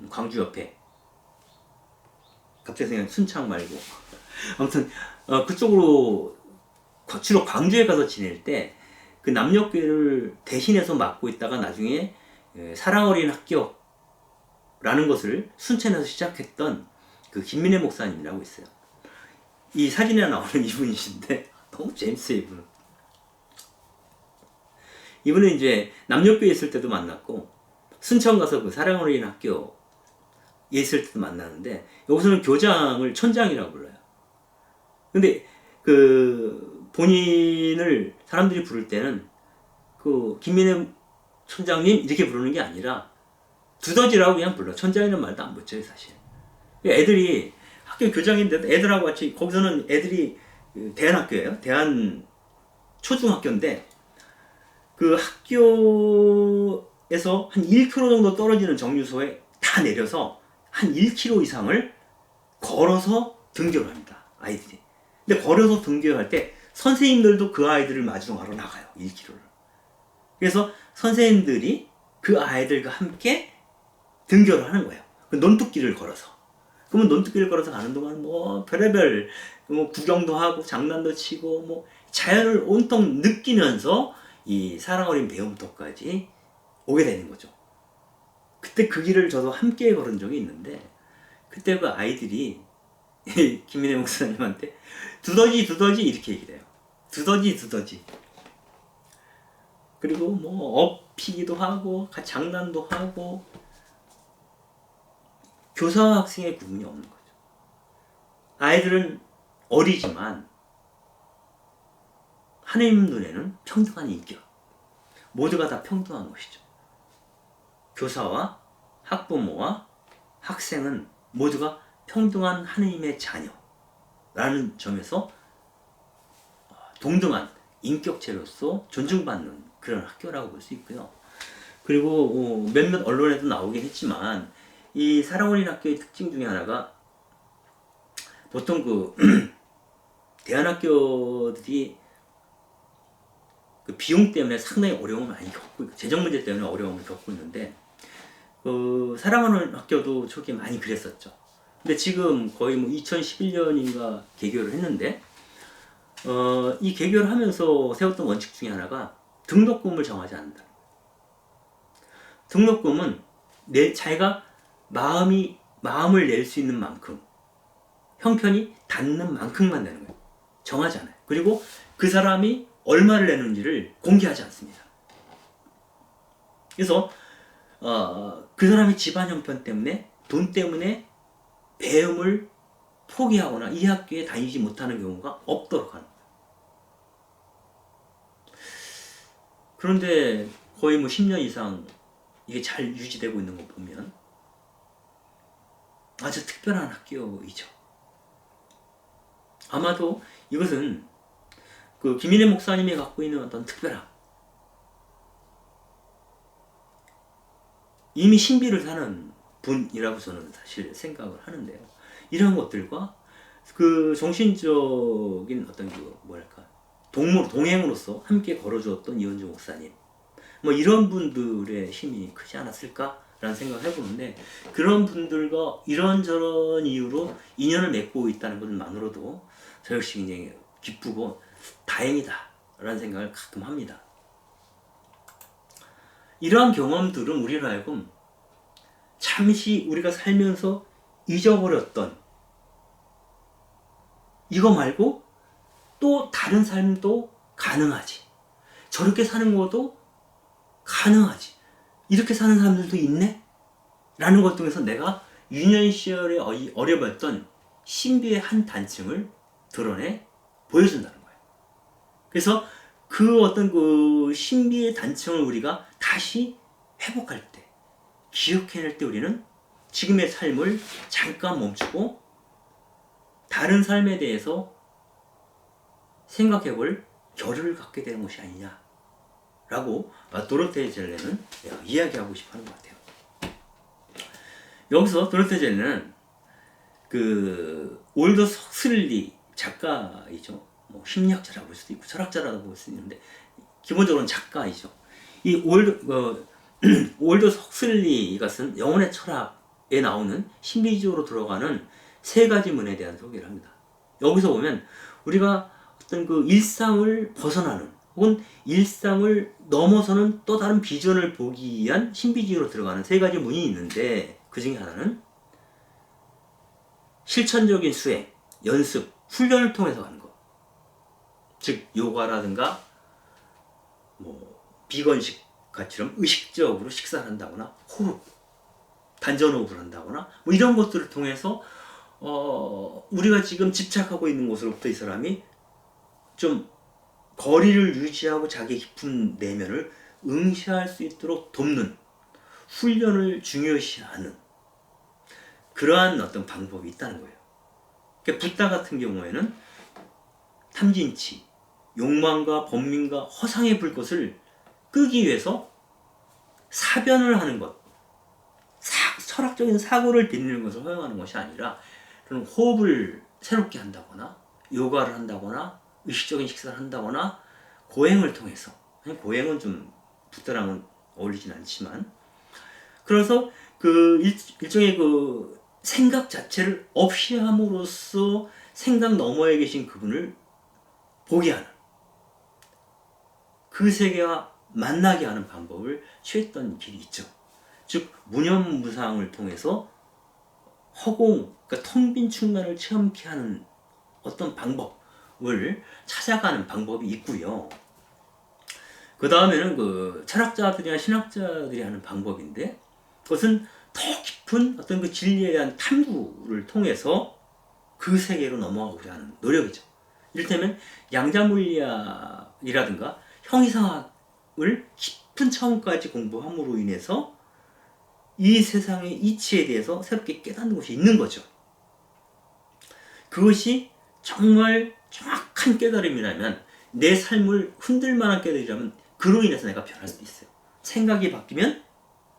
광주 옆에. 갑자기 생각 순창 말고. 아무튼 그쪽으로 주로 광주에 가서 지낼 때 그 남녀교회를 대신해서 맡고 있다가 나중에 사랑 어린 학교라는 것을 순천에서 시작했던 그 김민혜 목사님이라고 있어요. 이 사진에 나오는 이분이신데 너무 재밌어요. 이분은 이제 남녀교회에 있을 때도 만났고 순천 가서 그 사랑 어린 학교에 있을 때도 만나는데 여기서는 교장을 천장이라고 불러요. 근데 그 본인을 사람들이 부를 때는 그 김민혜 천장님 이렇게 부르는 게 아니라 두더지라고 그냥 불러. 천장이라는 말도 안 붙여요 사실. 애들이 학교 교장인데도 애들하고 같이 거기서는 애들이 대안학교예요. 대안 초중학교인데 그 학교에서 한 1km 정도 떨어지는 정류소에 다 내려서 한 1km 이상을 걸어서 등교를 합니다. 아이들이. 근데 걸어서 등교할 때 선생님들도 그 아이들을 마중하러 나가요. 1km를. 그래서 선생님들이 그 아이들과 함께 등교를 하는 거예요. 그 논뚝길을 걸어서. 그러면 논뚝길을 걸어서 가는 동안 뭐 별의별 뭐 구경도 하고 장난도 치고 뭐 자연을 온통 느끼면서 이 사랑 어린 배움터까지 오게 되는 거죠. 그때 그 길을 저도 함께 걸은 적이 있는데 그때 그 아이들이 김민혜 목사님한테 두더지 두더지 이렇게 얘기를 해요. 두더지 두더지. 그리고 뭐 업히기도 하고 같이 장난도 하고 교사와 학생의 구분이 없는 거죠. 아이들은 어리지만 하나님 눈에는 평등한 인격. 모두가 다 평등한 것이죠. 교사와 학부모와 학생은 모두가 평등한 하나님의 자녀라는 점에서 동등한 인격체로서 존중받는 그런 학교라고 볼 수 있고요. 그리고 몇몇 언론에도 나오긴 했지만 이 사랑 어린 학교의 특징 중에 하나가 보통 그 대안학교들이 그 비용 때문에 상당히 어려움을 많이 겪고 있고 재정 문제 때문에 어려움을 겪고 있는데 그 사랑하는 학교도 초기에 많이 그랬었죠. 근데 지금 거의 뭐 2011년인가 개교를 했는데 이 개교를 하면서 세웠던 원칙 중에 하나가 등록금을 정하지 않는다. 등록금은 자기가 마음을 낼 수 있는 만큼 형편이 닿는 만큼만 내는 거예요. 정하지 않아요. 그리고 그 사람이 얼마를 내는지를 공개하지 않습니다. 그래서 그 사람의 집안 형편 때문에 돈 때문에 배움을 포기하거나 이 학교에 다니지 못하는 경우가 없도록 하는 거예요. 그런데 거의 뭐 10년 이상 이게 잘 유지되고 있는 거 보면 아주 특별한 학교이죠. 아마도 이것은 그 김인혜 목사님이 갖고 있는 어떤 특별함, 이미 신비를 사는 분이라고 저는 사실 생각을 하는데요. 이런 것들과 그 정신적인 어떤 그 뭐랄까 동행으로서 함께 걸어주었던 이현주 목사님, 뭐 이런 분들의 힘이 크지 않았을까라는 생각을 해보는데 그런 분들과 이런저런 이유로 인연을 맺고 있다는 것만으로도 저 역시 굉장히 기쁘고 다행이다라는 생각을 가끔 합니다. 이러한 경험들은 우리로 하여금 잠시 우리가 살면서 잊어버렸던 이거 말고 또 다른 삶도 가능하지. 저렇게 사는 것도 가능하지. 이렇게 사는 사람들도 있네? 라는 것 통해서 내가 유년 시절에 어려웠던 신비의 한 단층을 드러내 보여준다는 거예요. 그래서 그 어떤 그 신비의 단층을 우리가 다시 회복할 때, 기억해낼 때 우리는 지금의 삶을 잠깐 멈추고 다른 삶에 대해서 생각해볼 겨를을 갖게 되는 것이 아니냐라고 도로테 젤레는 이야기하고 싶어 하는 것 같아요. 여기서 도로테 젤레는 그 올더스 헉슬리 작가이죠. 뭐 심리학자라고 볼 수도 있고 철학자라고 볼 수도 있는데 기본적으로는 작가이죠. 이 올더스 헉슬리가 쓴 영혼의 철학에 나오는 신비주의로 들어가는 세 가지 문에 대한 소개를 합니다. 여기서 보면 우리가 어떤 그 일상을 벗어나는 혹은 일상을 넘어서는 또 다른 비전을 보기 위한 신비주의로 들어가는 세 가지 문이 있는데 그 중에 하나는 실천적인 수행, 연습, 훈련을 통해서 가는 것. 즉 요가라든가 뭐 비건식 같이처럼 의식적으로 식사를 한다거나 호흡, 단전호흡을 한다거나 뭐 이런 것들을 통해서 우리가 지금 집착하고 있는 곳으로부터 이 사람이 좀 거리를 유지하고 자기 깊은 내면을 응시할 수 있도록 돕는 훈련을 중요시하는 그러한 어떤 방법이 있다는 거예요. 그러니까 붓다 같은 경우에는 탐진치, 욕망과 번민과 허상의 불꽃을 끄기 위해서 사변을 하는 것, 철학적인 사고를 빛내는 것을 허용하는 것이 아니라 그런 호흡을 새롭게 한다거나 요가를 한다거나 의식적인 식사를 한다거나 고행을 통해서, 고행은 좀 붓다랑은 어울리진 않지만 그래서 그 일종의 그 생각 자체를 없이 함으로써 생각 너머에 계신 그분을 보게 하는 그 세계와 만나게 하는 방법을 취했던 길이 있죠. 즉 무념무상을 통해서 허공, 그러니까 텅 빈 충만을 체험케 하는 어떤 방법을 찾아가는 방법이 있고요. 그 다음에는 그 철학자들이나 신학자들이 하는 방법인데 그것은 더 깊은 어떤 그 진리에 대한 탐구를 통해서 그 세계로 넘어가고자 하는 노력이죠. 이를테면 양자물리학이라든가 형이상학을 깊은 차원까지 공부함으로 인해서 이 세상의 이치에 대해서 새롭게 깨닫는 것이 있는 거죠. 그것이 정말 정확한 깨달음이라면 내 삶을 흔들 만한 깨달음이라면 그로 인해서 내가 변할 수도 있어요. 생각이 바뀌면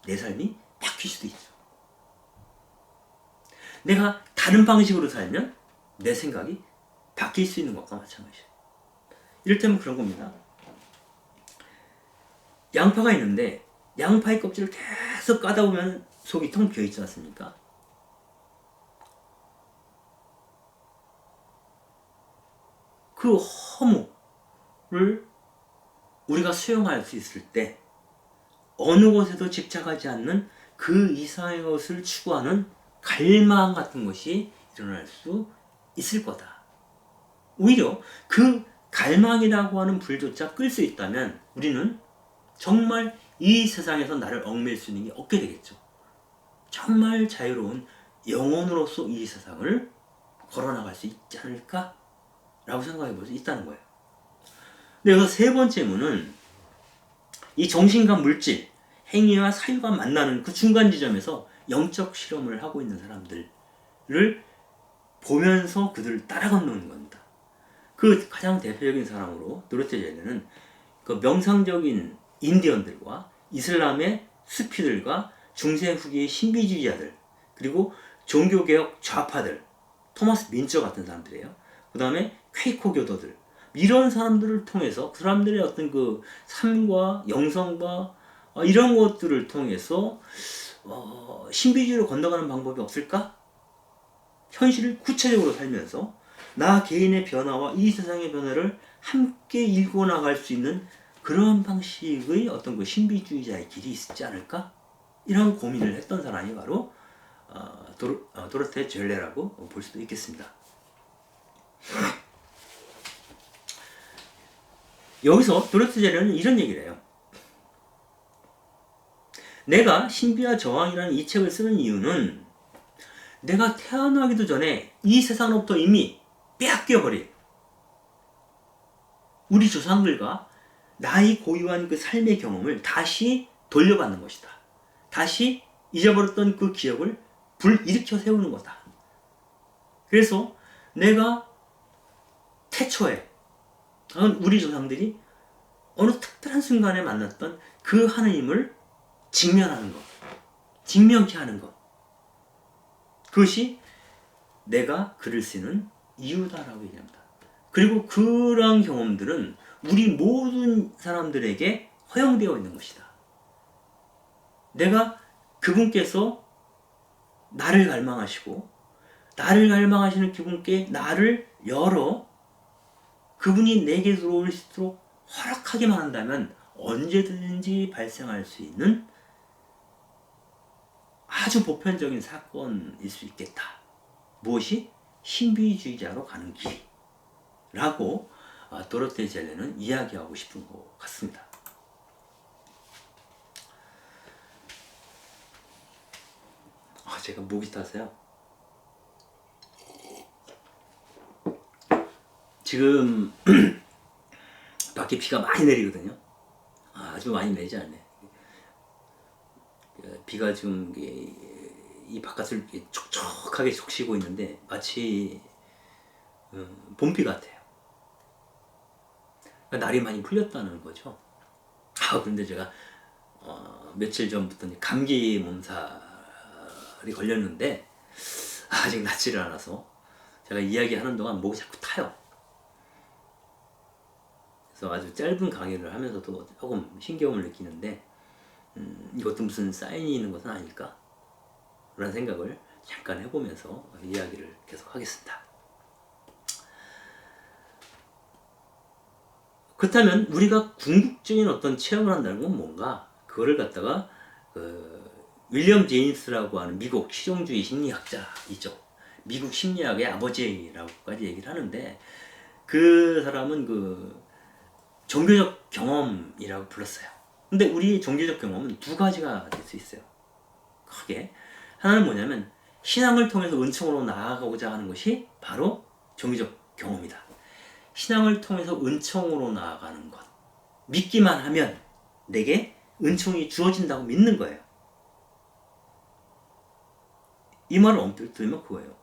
내 삶이 바뀔 수도 있죠. 내가 다른 방식으로 살면 내 생각이 바뀔 수 있는 것과 마찬가지예요. 이를테면 그런 겁니다. 양파가 있는데 양파의 껍질을 계속 까다 보면 속이 텅 비어 있지 않습니까? 그 허무를 우리가 수용할 수 있을 때 어느 곳에도 집착하지 않는 그 이상의 것을 추구하는 갈망 같은 것이 일어날 수 있을 거다. 오히려 그 갈망이라고 하는 불조차 끌 수 있다면 우리는 정말 이 세상에서 나를 얽매일 수 있는 게 없게 되겠죠. 정말 자유로운 영혼으로서 이 세상을 걸어나갈 수 있지 않을까? 라고 생각해 볼 수 있다는 거예요. 근데 여기서 세 번째 문은 이 정신과 물질, 행위와 사유가 만나는 그 중간 지점에서 영적 실험을 하고 있는 사람들을 보면서 그들을 따라 걷는 겁니다. 그 가장 대표적인 사람으로 도로테 젤레는 그 명상적인 인디언들과 이슬람의 수피들과 중세 후기의 신비주의자들 그리고 종교개혁 좌파들 토마스 민처 같은 사람들이에요. 그 다음에 퀘이커 교도들 이런 사람들을 통해서 그 사람들의 어떤 그 삶과 영성과 이런 것들을 통해서 신비주의로 건너가는 방법이 없을까? 현실을 구체적으로 살면서 나 개인의 변화와 이 세상의 변화를 함께 읽고 나갈 수 있는 그런 방식의 어떤 그 신비주의자의 길이 있지 않을까? 이런 고민을 했던 사람이 바로 도로테 젤레라고 볼 수도 있겠습니다. 여기서 도로테 젤레는 이런 얘기를 해요. 내가 신비와 저항이라는 이 책을 쓰는 이유는 내가 태어나기도 전에 이 세상으로부터 이미 빼앗겨버린 우리 조상들과 나의 고유한 그 삶의 경험을 다시 돌려받는 것이다. 다시 잊어버렸던 그 기억을 불일으켜 세우는 거다. 그래서 내가 태초에 우리 조상들이 어느 특별한 순간에 만났던 그 하나님을 직면하는 것, 직면케 하는 것, 그것이 내가 글을 쓰는 이유다라고 얘기합니다. 그리고 그러한 경험들은 우리 모든 사람들에게 허용되어 있는 것이다. 내가 그분께서 나를 갈망하시고 나를 갈망하시는 그분께 나를 열어 그분이 내게 들어올 수 있도록 허락하기만 한다면 언제든지 발생할 수 있는 아주 보편적인 사건일 수 있겠다. 무엇이? 신비주의자로 가는 길이라고 도로테 젤레는 이야기하고 싶은 것 같습니다. 제가 목이 타서요. 지금 밖에 비가 많이 내리거든요. 아주 많이 내리지 않네. 비가 지금 이 바깥을 촉촉하게 적시고 있는데 마치 봄비 같아요. 날이 많이 풀렸다는 거죠. 그런데 제가 며칠 전부터 감기 몸살이 걸렸는데 아직 낫지를 않아서 제가 이야기하는 동안 목이 자꾸 타요. 그래서 아주 짧은 강의를 하면서도 조금 신기함을 느끼는데 이것도 무슨 사인이 있는 것은 아닐까? 라는 생각을 잠깐 해보면서 이야기를 계속 하겠습니다. 그렇다면 우리가 궁극적인 어떤 체험을 한다는 건 뭔가? 그거를 갖다가 윌리엄 제임스라고 하는 미국 실용주의 심리학자이죠. 미국 심리학의 아버지라고까지 얘기를 하는데 그 사람은 종교적 경험이라고 불렀어요. 근데 우리 종교적 경험은 두 가지가 될 수 있어요. 크게. 하나는 뭐냐면 신앙을 통해서 은총으로 나아가고자 하는 것이 바로 종교적 경험이다. 신앙을 통해서 은총으로 나아가는 것. 믿기만 하면 내게 은총이 주어진다고 믿는 거예요. 이 말을 엄밀히 들으면 그거예요.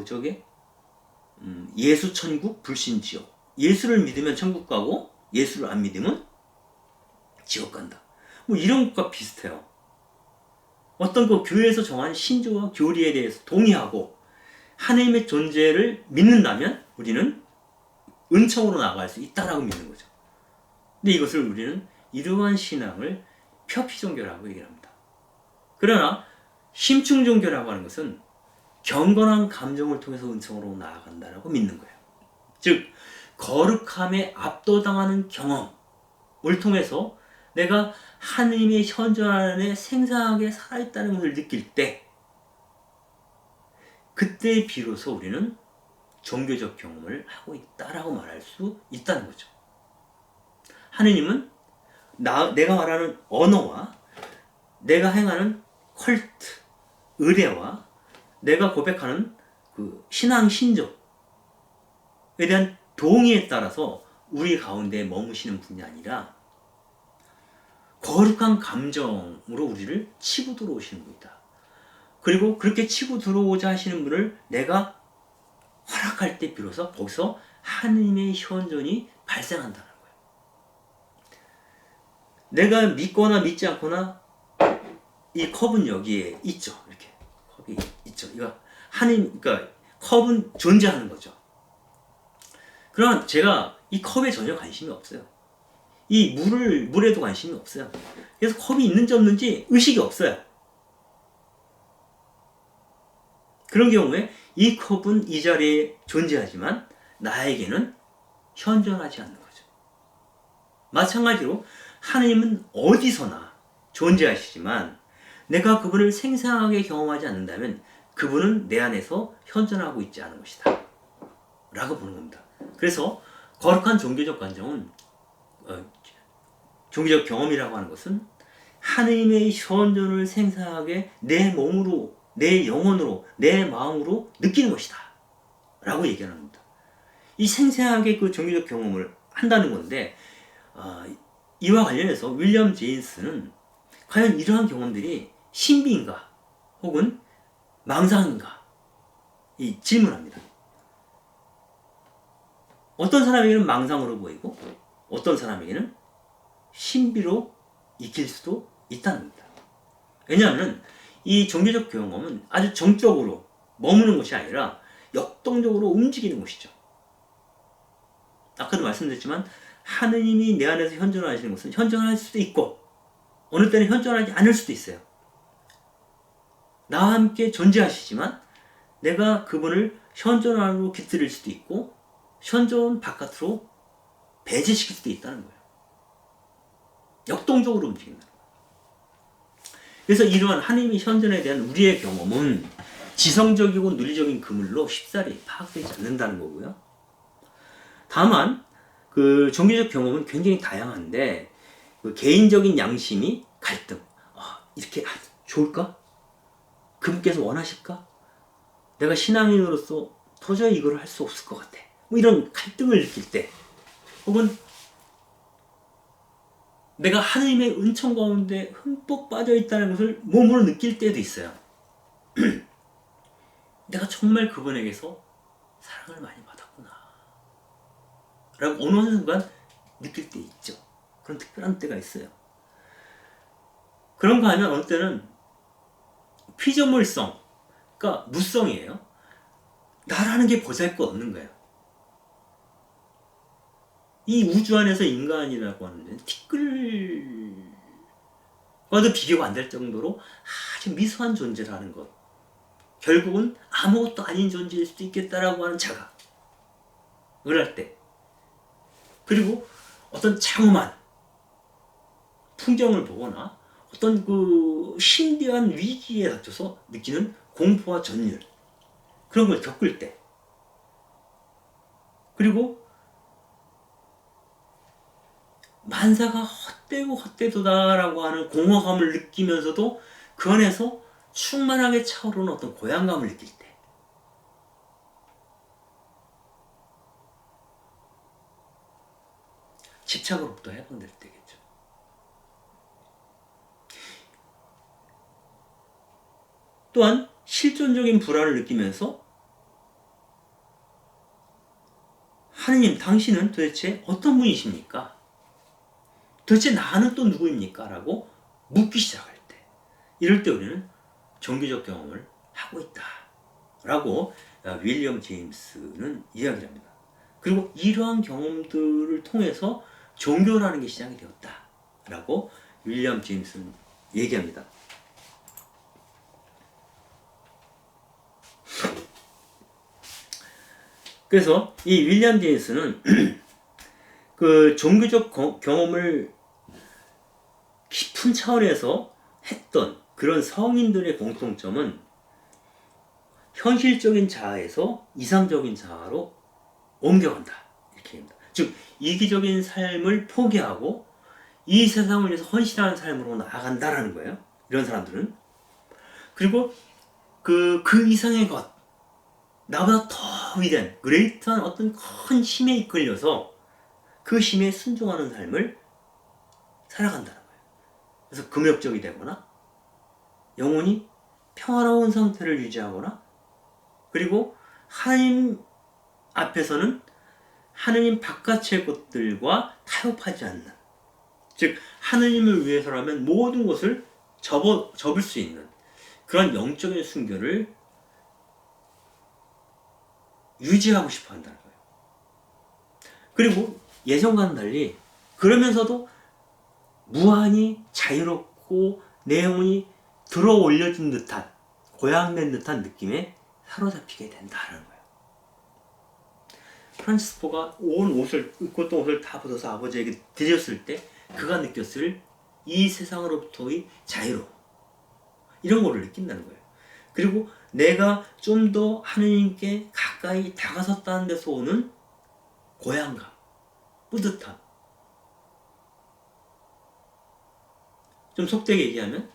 저게? 예수 천국 불신 지옥. 예수를 믿으면 천국 가고 예수를 안 믿으면 지옥 간다. 이런 것과 비슷해요. 어떤 교회에서 정한 신조와 교리에 대해서 동의하고 하나님의 존재를 믿는다면 우리는 은총으로 나아갈 수 있다라고 믿는 거죠. 근데 이것을 우리는 이러한 신앙을 표피종교라고 얘기를 합니다. 그러나 심층종교라고 하는 것은 경건한 감정을 통해서 은총으로 나아간다라고 믿는 거예요. 즉 거룩함에 압도당하는 경험을 통해서 내가 하느님의 현존 안에 생생하게 살아있다는 것을 느낄 때 그때 비로소 우리는 종교적 경험을 하고 있다라고 말할 수 있다는 거죠. 하느님은 내가 말하는 언어와 내가 행하는 컬트, 의례와 내가 고백하는 신앙 신조에 대한 동의에 따라서 우리 가운데 머무시는 분이 아니라 거룩한 감정으로 우리를 치고 들어오시는 분이다. 그리고 그렇게 치고 들어오자 하시는 분을 내가 허락할 때 비로소 거기서 하느님의 현존이 발생한다는 거예요. 내가 믿거나 믿지 않거나 이 컵은 여기에 있죠. 이렇게 컵이 있죠. 이거 그러니까 컵은 존재하는 거죠. 그러나 제가 이 컵에 전혀 관심이 없어요. 이 물에도 관심이 없어요. 그래서 컵이 있는지 없는지 의식이 없어요. 그런 경우에 이 컵은 이 자리에 존재하지만 나에게는 현존하지 않는 거죠. 마찬가지로 하나님은 어디서나 존재하시지만 내가 그분을 생생하게 경험하지 않는다면 그분은 내 안에서 현존하고 있지 않은 것이다 라고 보는 겁니다. 그래서 거룩한 종교적 관점은 종교적 경험이라고 하는 것은 하느님의 현존을 생생하게 내 몸으로, 내 영혼으로, 내 마음으로 느끼는 것이다 라고 얘기하는 겁니다. 이 생생하게 그 종교적 경험을 한다는 건데, 이와 관련해서 윌리엄 제임스는 과연 이러한 경험들이 신비인가 혹은 망상인가 이 질문합니다. 어떤 사람에게는 망상으로 보이고 어떤 사람에게는 신비로 익힐 수도 있다는 겁니다. 왜냐하면 이 종교적 경험은 아주 정적으로 머무는 것이 아니라 역동적으로 움직이는 것이죠. 아까도 말씀드렸지만 하느님이 내 안에서 현존하시는 것은 현존할 수도 있고 어느 때는 현존하지 않을 수도 있어요. 나와 함께 존재하시지만 내가 그분을 현존 안으로 깃들일 수도 있고 현존 바깥으로 배제시킬 수도 있다는 거예요. 역동적으로 움직인다. 그래서 이러한 하느님의 현존에 대한 우리의 경험은 지성적이고 논리적인 그물로 쉽사리 파악되지 않는다는 거고요. 다만 그 종교적 경험은 굉장히 다양한데 그 개인적인 양심이 갈등. 이렇게 좋을까? 그분께서 원하실까? 내가 신앙인으로서 도저히 이걸 할 수 없을 것 같아. 뭐 이런 갈등을 느낄 때, 혹은 내가 하느님의 은총 가운데 흠뻑 빠져 있다는 것을 몸으로 느낄 때도 있어요. 내가 정말 그분에게서 사랑을 많이 받았구나 라고 어느 순간 느낄 때 있죠. 그런 특별한 때가 있어요. 그런가 하면 어느 때는 피조물성, 그러니까 무성이에요. 나라는 게 보잘것없는 거예요. 이 우주 안에서 인간이라고 하는 티끌과도 비교가 안 될 정도로 아주 미소한 존재라는 것, 결국은 아무것도 아닌 존재일 수도 있겠다라고 하는 자각을 할 때, 그리고 어떤 장엄한 풍경을 보거나 어떤 그 신비한 위기에 닥쳐서 느끼는 공포와 전율, 그런 걸 겪을 때, 그리고 만사가 헛되고 헛되도다라고 하는 공허감을 느끼면서도 그 안에서 충만하게 차오르는 어떤 고향감을 느낄 때, 집착으로부터 해방될 때겠죠. 또한 실존적인 불안을 느끼면서 하느님, 당신은 도대체 어떤 분이십니까? 도대체 나는 또 누구입니까? 라고 묻기 시작할 때, 이럴 때 우리는 종교적 경험을 하고 있다 라고 윌리엄 제임스는 이야기를 합니다. 그리고 이러한 경험들을 통해서 종교라는 게 시작이 되었다 라고 윌리엄 제임스는 얘기합니다. 그래서 이 윌리엄 제임스는 그 종교적 경험을 깊은 차원에서 했던 그런 성인들의 공통점은 현실적인 자아에서 이상적인 자아로 옮겨간다 이렇게 합니다. 즉 이기적인 삶을 포기하고 이 세상을 위해서 헌신하는 삶으로 나아간다라는 거예요. 이런 사람들은. 그리고 그 이상의 것, 나보다 더 위대한 그레이트한 어떤 큰 힘에 이끌려서 그 힘에 순종하는 삶을 살아간다는 거예요. 그래서 금욕적이 되거나 영혼이 평화로운 상태를 유지하거나, 그리고 하나님 앞에서는 하느님 바깥의 것들과 타협하지 않는, 즉 하느님을 위해서라면 모든 것을 접을 수 있는 그런 영적인 순결을 유지하고 싶어 한다는 거예요. 그리고 예전과는 달리 그러면서도 무한히 자유롭고 내 영혼이 들어 올려진 듯한, 고양된 듯한 느낌에 사로잡히게 된다는 거예요. 프란치스코가 온 옷을, 입고 옷을 다 벗어서 아버지에게 드렸을 때 그가 느꼈을 이 세상으로부터의 자유로움, 이런 거를 느낀다는 거예요. 그리고 내가 좀 더 하느님께 가까이 다가섰다는 데서 오는 고향감, 뿌듯함, 좀 속되게 얘기하면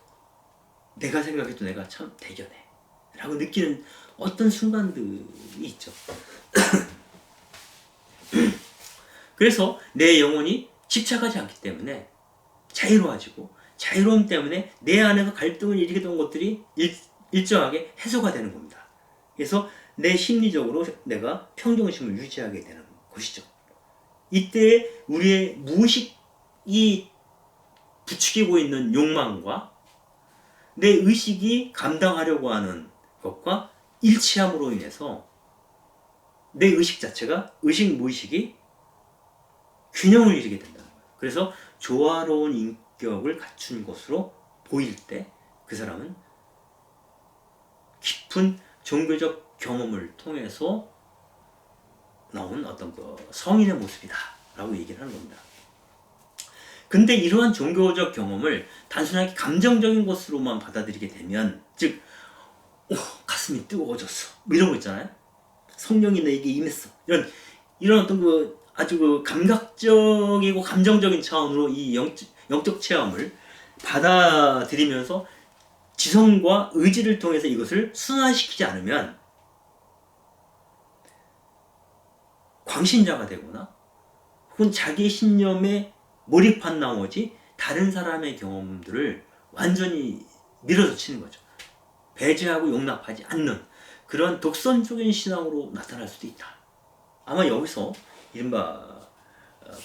내가 생각해도 내가 참 대견해 라고 느끼는 어떤 순간들이 있죠. 그래서 내 영혼이 집착하지 않기 때문에 자유로워지고, 자유로움 때문에 내 안에서 갈등을 일으키던 것들이 일정하게 해소가 되는 겁니다. 그래서 내 심리적으로 내가 평정심을 유지하게 되는 것이죠. 이때 우리의 무의식이 부추기고 있는 욕망과 내 의식이 감당하려고 하는 것과 일치함으로 인해서 내 의식 자체가, 의식 무의식이 균형을 이루게 된다는 거예요. 그래서 조화로운 인격을 갖춘 것으로 보일 때 그 사람은 깊은 종교적 경험을 통해서 나온 어떤 그 성인의 모습이다 라고 얘기를 하는 겁니다. 근데 이러한 종교적 경험을 단순하게 감정적인 것으로만 받아들이게 되면, 즉 가슴이 뜨거워졌어 뭐 이런 거 있잖아요. 성령이 내게 임했어, 이런 어떤 그 아주 그 감각적이고 감정적인 차원으로 이 영적 체험을 받아들이면서 지성과 의지를 통해서 이것을 순환시키지 않으면 광신자가 되거나 혹은 자기의 신념에 몰입한 나머지 다른 사람의 경험들을 완전히 밀어붙이는 거죠. 배제하고 용납하지 않는 그런 독선적인 신앙으로 나타날 수도 있다. 아마 여기서 이른바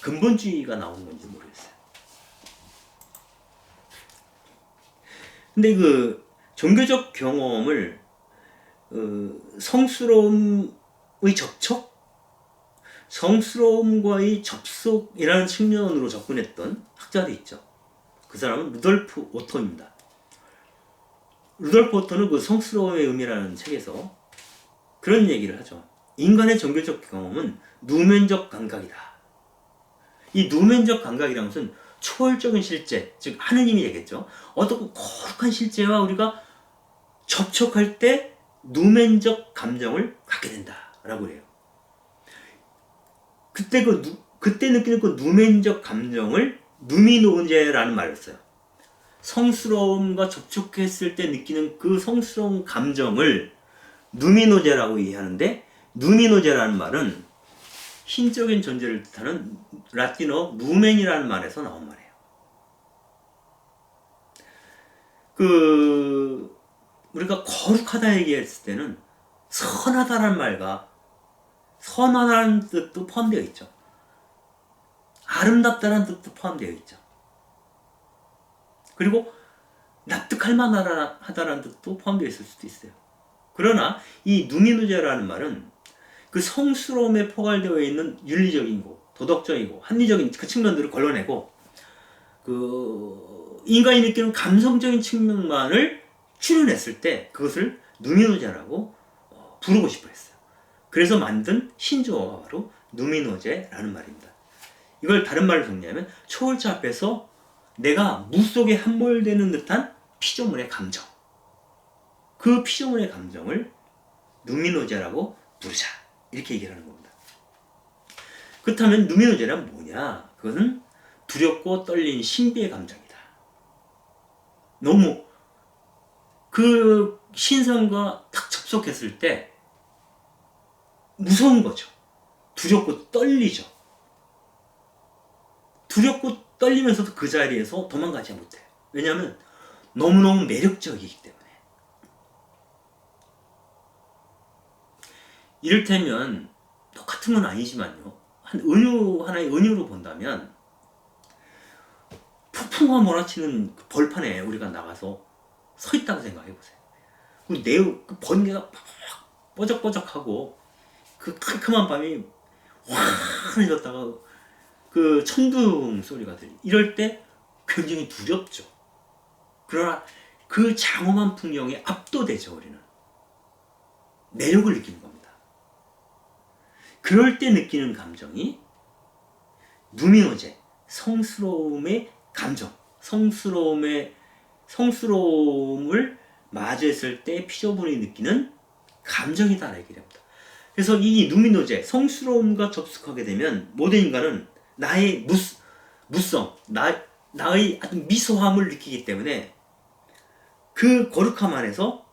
근본주의가 나오는 건지 모르겠어요. 근데 그 종교적 경험을 성스러움의 접촉? 성스러움과의 접속이라는 측면으로 접근했던 학자도 있죠. 그 사람은 루돌프 오토입니다. 루돌프 오토는 그 성스러움의 의미라는 책에서 그런 얘기를 하죠. 인간의 종교적 경험은 누면적 감각이다. 이 누면적 감각이라는 것은 초월적인 실제, 즉 하느님이 되겠죠. 어떤 거룩한 실제와 우리가 접촉할 때 누면적 감정을 갖게 된다라고 해요. 그때 느끼는 그 누멘적 감정을 누미노제라는 말을 써요. 성스러움과 접촉했을 때 느끼는 그 성스러운 감정을 누미노제라고 얘기하는데, 누미노제라는 말은 신적인 존재를 뜻하는 라틴어 누멘이라는 말에서 나온 말이에요. 우리가 거룩하다 얘기했을 때는 선하다라는 말과 선하다는 뜻도 포함되어 있죠. 아름답다는 뜻도 포함되어 있죠. 그리고 납득할 만하다는 뜻도 포함되어 있을 수도 있어요. 그러나 이 누미노제라는 말은 그 성스러움에 포괄되어 있는 윤리적이고 도덕적이고 합리적인 그 측면들을 걸러내고 그 인간이 느끼는 감성적인 측면만을 추려냈을 때 그것을 누미노제라고 부르고 싶어 했어요. 그래서 만든 신조어가 바로 누미노제라는 말입니다. 이걸 다른 말로 정리하면 초월자 앞에서 내가 무 속에 함몰되는 듯한 피조물의 감정, 그 피조물의 감정을 누미노제라고 부르자, 이렇게 얘기를 하는 겁니다. 그렇다면 누미노제란 뭐냐? 그것은 두렵고 떨린 신비의 감정이다. 너무 그 신성과 딱 접속했을 때 무서운 거죠. 두렵고 떨리죠. 두렵고 떨리면서도 그 자리에서 도망가지 못해요. 왜냐하면 너무너무 매력적이기 때문에. 이를테면 똑같은 건 아니지만요, 하나의 은유로 본다면 폭풍과 몰아치는 그 벌판에 우리가 나가서 서 있다고 생각해 보세요. 그 번개가 뻐적뻐적하고 그 캄캄한 밤이 확 흘렀다가 그 천둥 소리가 들리. 이럴 때 굉장히 두렵죠. 그러나 그 장엄한 풍경에 압도되죠. 우리는 매력을 느끼는 겁니다. 그럴 때 느끼는 감정이 누미노제, 성스러움의 감정, 성스러움을 마주했을 때 피조물이 느끼는 감정이다 얘기를 합니다. 그래서 이 누미노제, 성스러움과 접속하게 되면 모든 인간은 나의 무성, 나의 아주 미소함을 느끼기 때문에 그 거룩함 안에서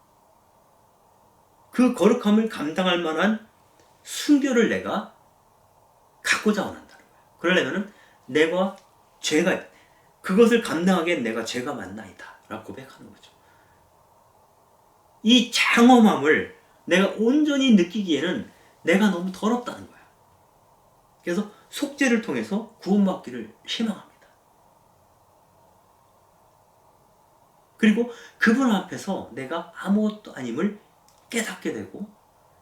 그 거룩함을 감당할 만한 순결을 내가 갖고자 원한다는 거예요. 그러려면 내가 죄가 그것을 감당하기엔 내가 죄가 많나이다 라고 고백하는 거죠. 이 장엄함을 내가 온전히 느끼기에는 내가 너무 더럽다는 거야. 그래서 속죄를 통해서 구원받기를 희망합니다. 그리고 그분 앞에서 내가 아무것도 아님을 깨닫게 되고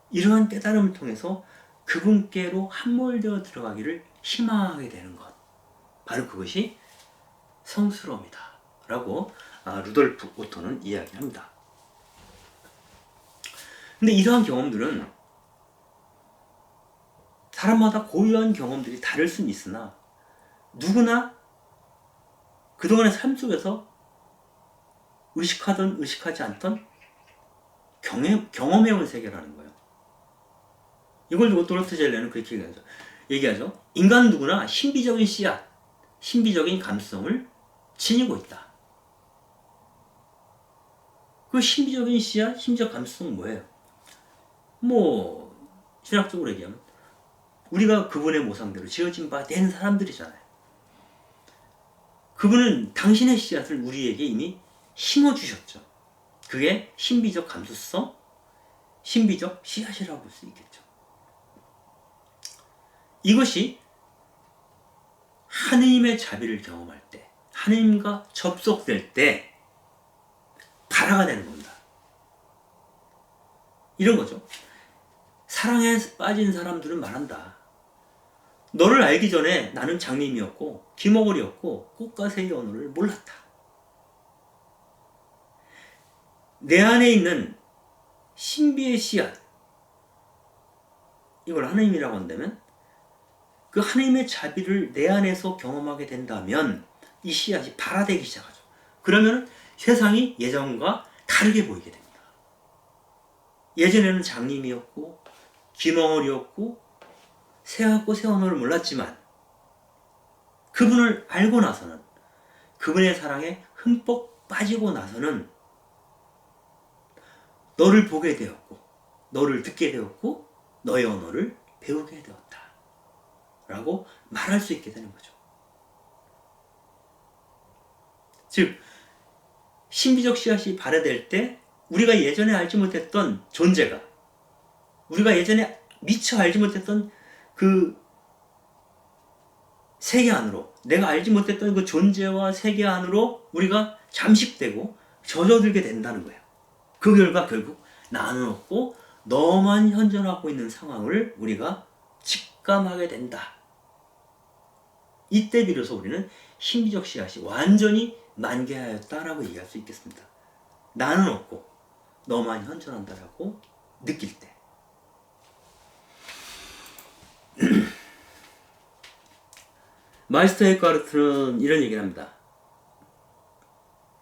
이러한 깨달음을 통해서 그분께로 함몰되어 들어가기를 희망하게 되는 것. 바로 그것이 성스러움이다 라고 루돌프 오토는 이야기합니다. 근데 이러한 경험들은 사람마다 고유한 경험들이 다를 수는 있으나 누구나 그동안의 삶 속에서 의식하든 의식하지 않던 경험해온 세계라는 거예요. 이걸 두고 도로스 젤레는 그렇게 얘기하죠. 인간은 누구나 신비적인 씨앗, 신비적인 감수성을 지니고 있다. 그 신비적인 씨앗, 신비적 감수성은 뭐예요? 신학적으로 얘기하면 우리가 그분의 모상대로 지어진 바 된 사람들이잖아요. 그분은 당신의 씨앗을 우리에게 이미 심어주셨죠. 그게 신비적 감수성, 신비적 씨앗이라고 볼 수 있겠죠. 이것이 하느님의 자비를 경험할 때, 하느님과 접속될 때 발화가 되는 겁니다. 이런 거죠. 사랑에 빠진 사람들은 말한다. 너를 알기 전에 나는 장님이었고 귀머거리였고 꽃과 새의 언어를 몰랐다. 내 안에 있는 신비의 씨앗, 이걸 하느님이라고 한다면 그 하느님의 자비를 내 안에서 경험하게 된다면 이 씨앗이 발화되기 시작하죠. 그러면 세상이 예전과 다르게 보이게 됩니다. 예전에는 장님이었고 귀머거리였고 새하고 새 언어를 몰랐지만 그분을 알고 나서는, 그분의 사랑에 흠뻑 빠지고 나서는 너를 보게 되었고 너를 듣게 되었고 너의 언어를 배우게 되었다 라고 말할 수 있게 되는 거죠. 즉 신비적 씨앗이 발효될 때 우리가 예전에 알지 못했던 존재가, 우리가 예전에 미처 알지 못했던 그 세계 안으로, 내가 알지 못했던 그 존재와 세계 안으로 우리가 잠식되고 젖어들게 된다는 거예요. 그 결과 결국 나는 없고 너만 현존하고 있는 상황을 우리가 직감하게 된다. 이때 비로소 우리는 신비적 씨앗이 완전히 만개하였다라고 얘기할 수 있겠습니다. 나는 없고 너만 현존한다라고 느낄 때. 마이스터 에카르트는 이런 얘기를 합니다.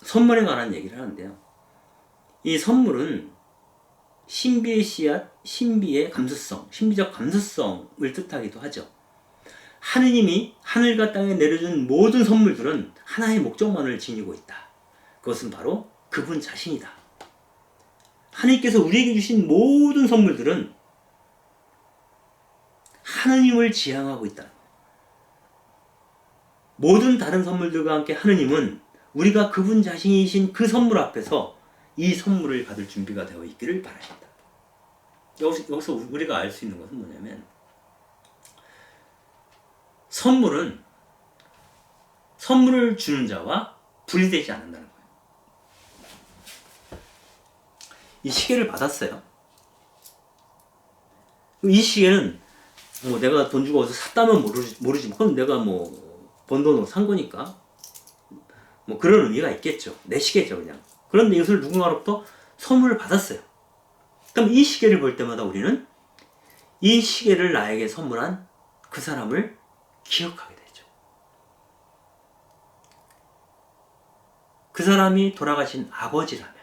선물에 관한 얘기를 하는데요. 이 선물은 신비의 씨앗, 신비의 감수성, 신비적 감수성을 뜻하기도 하죠. 하느님이 하늘과 땅에 내려준 모든 선물들은 하나의 목적만을 지니고 있다. 그것은 바로 그분 자신이다. 하느님께서 우리에게 주신 모든 선물들은 하느님을 지향하고 있다. 모든 다른 선물들과 함께 하느님은 우리가 그분 자신이신 그 선물 앞에서 이 선물을 받을 준비가 되어 있기를 바라신다. 여기서 우리가 알 수 있는 것은 뭐냐면, 선물을 주는 자와 분리되지 않는다는 거예요. 이 시계를 받았어요. 이 시계는 내가 돈 주고 어디서 샀다면 모르지만 그럼 내가 번 돈으로 산 거니까 그런 의미가 있겠죠. 내 시계죠 그냥. 그런데 이것을 누군가로부터 선물을 받았어요. 그럼 이 시계를 볼 때마다 우리는 이 시계를 나에게 선물한 그 사람을 기억하게 되죠. 그 사람이 돌아가신 아버지라면,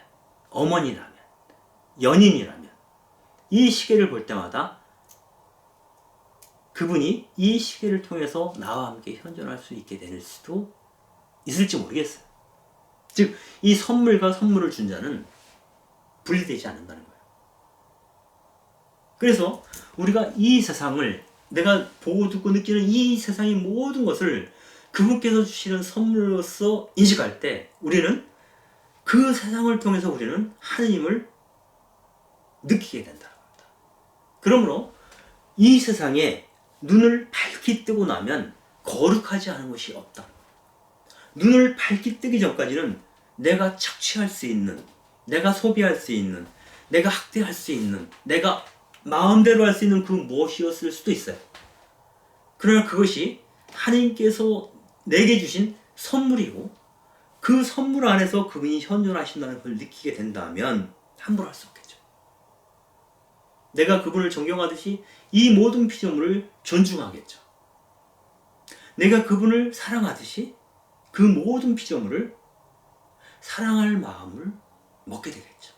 어머니라면, 연인이라면 이 시계를 볼 때마다 그분이 이 시계를 통해서 나와 함께 현존할 수 있게 될 수도 있을지 모르겠어요. 즉, 이 선물과 선물을 준 자는 분리되지 않는다는 거예요. 그래서 우리가 이 세상을, 내가 보고 듣고 느끼는 이 세상의 모든 것을 그분께서 주시는 선물로서 인식할 때 우리는 그 세상을 통해서 우리는 하느님을 느끼게 된다는 겁니다. 그러므로 이 세상에 눈을 밝히 뜨고 나면 거룩하지 않은 것이 없다. 눈을 밝히 뜨기 전까지는 내가 착취할 수 있는, 내가 소비할 수 있는, 내가 학대할 수 있는, 내가 마음대로 할 수 있는 그 무엇이었을 수도 있어요. 그러나 그것이 하나님께서 내게 주신 선물이고 그 선물 안에서 그분이 현존하신다는 걸 느끼게 된다면 함부로 할 수 없겠죠. 내가 그분을 존경하듯이 이 모든 피조물을 존중하겠죠. 내가 그분을 사랑하듯이 그 모든 피조물을 사랑할 마음을 먹게 되겠죠.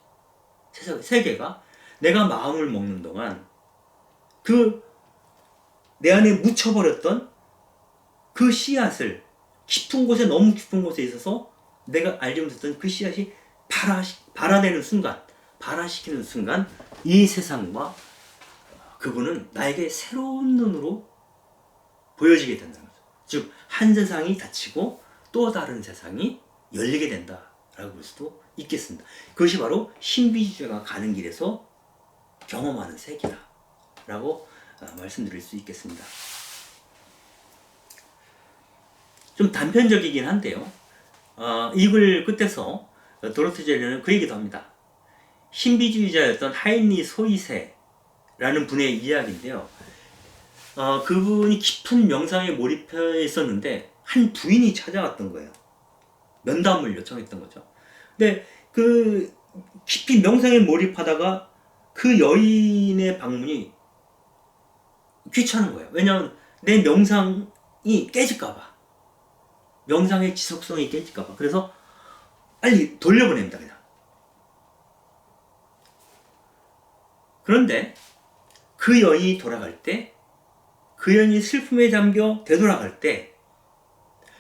세계가 내가 마음을 먹는 동안 그 내 안에 묻혀버렸던 그 씨앗을 깊은 곳에, 너무 깊은 곳에 있어서 내가 알지 못했던 그 씨앗이 발아내는 순간, 발아시키는 순간 이 세상과 그분은 나에게 새로운 눈으로 보여지게 된다는 거죠. 즉, 한 세상이 닫히고 또 다른 세상이 열리게 된다라고 볼 수도 있겠습니다. 그것이 바로 신비주의가 가는 길에서 경험하는 세계다라고 말씀드릴 수 있겠습니다. 좀 단편적이긴 한데요. 이 글 끝에서 도로트 젤레는 그 얘기도 합니다. 신비주의자였던 하인리 소이세라는 분의 이야기인데요. 그분이 깊은 명상에 몰입해 있었는데 한 부인이 찾아왔던 거예요. 면담을 요청했던 거죠. 근데 그 깊이 명상에 몰입하다가 그 여인의 방문이 귀찮은 거예요. 왜냐하면 내 명상이 깨질까봐. 명상의 지속성이 깨질까봐. 그래서 빨리 돌려보냅니다, 그냥. 그런데 그 여인이 돌아갈 때, 그 여인이 슬픔에 잠겨 되돌아갈 때,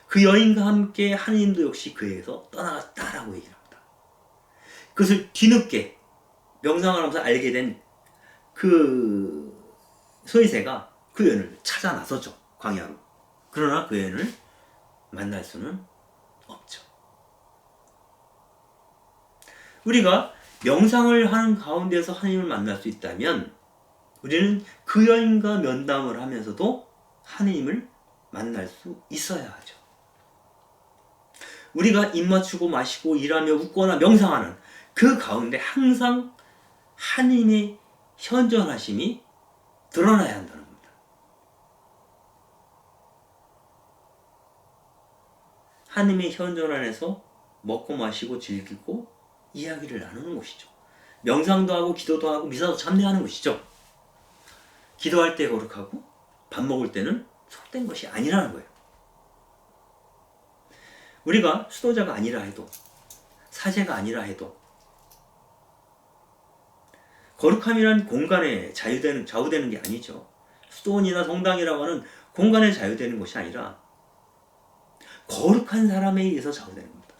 그 여인과 함께 하느님도 역시 그에게서 떠나갔다라고 얘기를 합니다. 그것을 뒤늦게 명상을 하면서 알게 된 그 소이세가 그 여인을 찾아 나섰죠, 광야로. 그러나 그 여인을 만날 수는 없죠. 우리가 명상을 하는 가운데서 하나님을 만날 수 있다면 우리는 그 여인과 면담을 하면서도 하나님을 만날 수 있어야 하죠. 우리가 입 맞추고 마시고 일하며 웃거나 명상하는 그 가운데 항상 하나님의 현존하심이 드러나야 한다는 겁니다. 하나님의 현존 안에서 먹고 마시고 즐기고 이야기를 나누는 것이죠. 명상도 하고 기도도 하고 미사도 참여하는 것이죠. 기도할 때 거룩하고 밥 먹을 때는 속된 것이 아니라는 거예요. 우리가 수도자가 아니라 해도, 사제가 아니라 해도 거룩함이란 공간에 좌우되는 게 아니죠. 수도원이나 성당이라고 하는 공간에 자유되는 것이 아니라 거룩한 사람에 의해서 좌우되는 겁니다.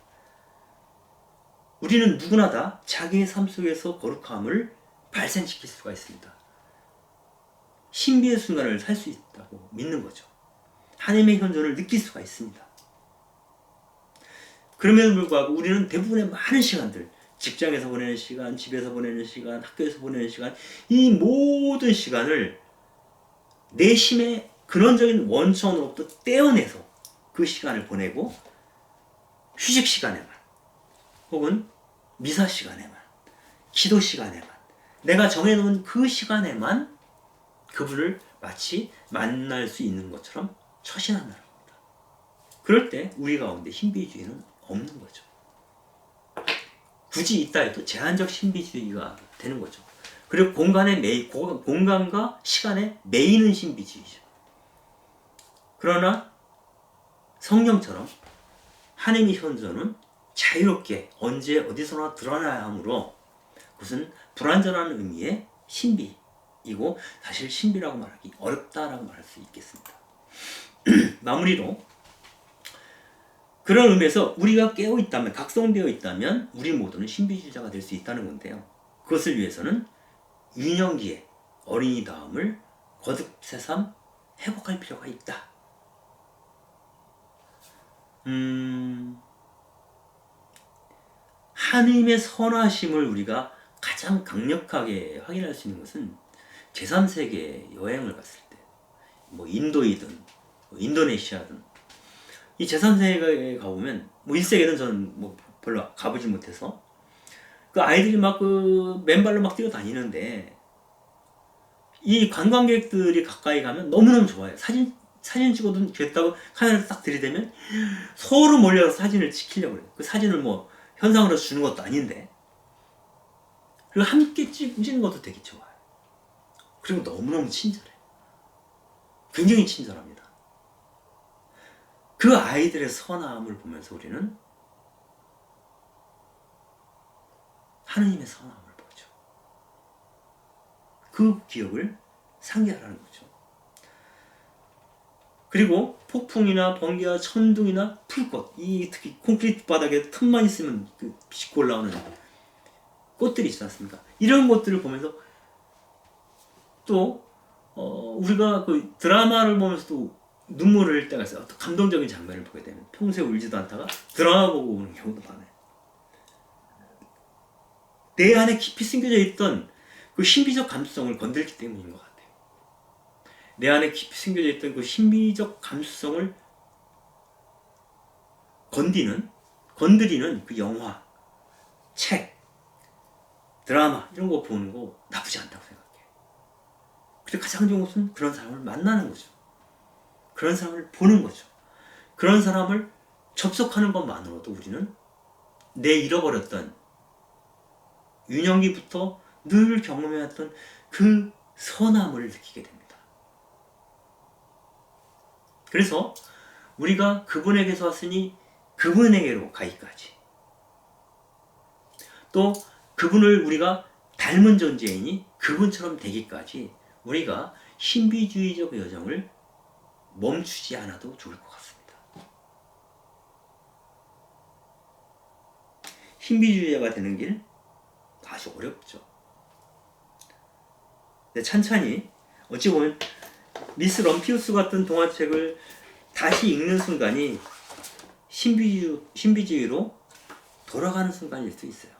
우리는 누구나 다 자기의 삶 속에서 거룩함을 발생시킬 수가 있습니다. 신비의 순간을 살 수 있다고 믿는 거죠. 하나님의 현존을 느낄 수가 있습니다. 그럼에도 불구하고 우리는 대부분의 많은 시간들, 직장에서 보내는 시간, 집에서 보내는 시간, 학교에서 보내는 시간, 이 모든 시간을 내심의 근원적인 원천으로부터 떼어내서 그 시간을 보내고 휴식 시간에만, 혹은 미사 시간에만, 기도 시간에만, 내가 정해놓은 그 시간에만 그분을 마치 만날 수 있는 것처럼 처신한다는 겁니다. 그럴 때 우리 가운데 신비주의는 없는 거죠. 굳이 있다 해도 제한적 신비주의가 되는 거죠. 그리고 공간과 시간에 매이는 신비주의죠. 그러나 성령처럼 하나님의 현존은 자유롭게 언제 어디서나 드러나야 하므로 그것은 불완전한 의미의 신비이고 사실 신비라고 말하기 어렵다라고 말할 수 있겠습니다. 마무리로 그런 의미에서 우리가 깨어 있다면, 각성되어 있다면 우리 모두는 신비주의자가 될 수 있다는 건데요. 그것을 위해서는 유년기에 어린이다움을 거듭 새삼 회복할 필요가 있다. 하느님의 선하심을 우리가 가장 강력하게 확인할 수 있는 것은 제3세계 여행을 갔을 때, 뭐 인도이든 뭐 인도네시아든, 이 제3세계에 가보면, 뭐 1세계는 저는 뭐 별로 가보지 못해서, 그 아이들이 막 그 맨발로 막 뛰어다니는데, 이 관광객들이 가까이 가면 너무너무 좋아요. 사진 찍어도 됐다고 카메라를 딱 들이대면 서로 몰려서 사진을 찍히려고 그래요. 그 사진을 뭐 현상으로 주는 것도 아닌데. 그리고 함께 찍는 것도 되게 좋아요. 그리고 너무너무 친절해요. 굉장히 친절합니다. 그 아이들의 선함을 보면서 우리는 하느님의 선함을 보죠. 그 기억을 상기하라는 거죠. 그리고 폭풍이나 번개와 천둥이나 풀꽃, 이 특히 콘크리트 바닥에 틈만 있으면 그 비집고 올라오는 꽃들이 있지 않습니까? 이런 것들을 보면서 또 우리가 그 드라마를 보면서도 눈물을 흘릴 때가 있어요. 어떤 감동적인 장면을 보게 되면 평소에 울지도 않다가 드라마 보고 우는 경우도 많아요. 내 안에 깊이 숨겨져 있던 그 신비적 감수성을 건들기 때문인 것 같아요. 내 안에 깊이 숨겨져 있던 그 신비적 감수성을 건드리는 그 영화, 책, 드라마 이런 거 보는 거 나쁘지 않다고 생각해요. 근데 가장 좋은 것은 그런 사람을 만나는 거죠. 그런 사람을 보는 거죠. 그런 사람을 접속하는 것만으로도 우리는 내 잃어버렸던 유년기부터 늘 경험해왔던 그 선함을 느끼게 됩니다. 그래서 우리가 그분에게서 왔으니 그분에게로 가기까지, 또 그분을 우리가 닮은 존재이니 그분처럼 되기까지 우리가 신비주의적 여정을 멈추지 않아도 좋을 것 같습니다. 신비주의자가 되는 길 아주 어렵죠. 근데 찬찬히 어찌 보면 미스 럼피우스 같은 동화책을 다시 읽는 순간이 신비주의로 돌아가는 순간일 수 있어요.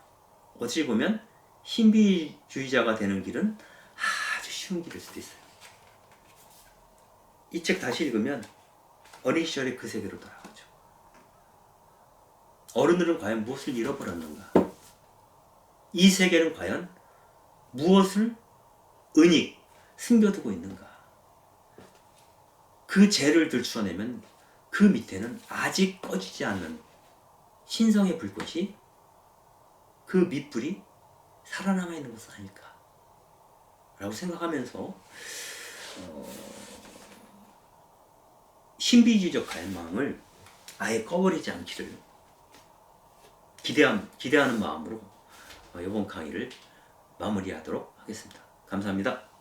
어찌 보면 신비주의자가 되는 길은 아주 쉬운 길일 수도 있어요. 이 책 다시 읽으면 어린 시절의 그 세계로 돌아가죠. 어른들은 과연 무엇을 잃어버렸는가? 이 세계는 과연 무엇을 숨겨두고 있는가? 그 죄를 들추어내면 그 밑에는 아직 꺼지지 않는 신성의 불꽃이, 그 밑불이 살아남아 있는 것은 아닐까 라고 생각하면서 신비주의적 갈망을 아예 꺼버리지 않기를 기대하는 마음으로 이번 강의를 마무리하도록 하겠습니다. 감사합니다.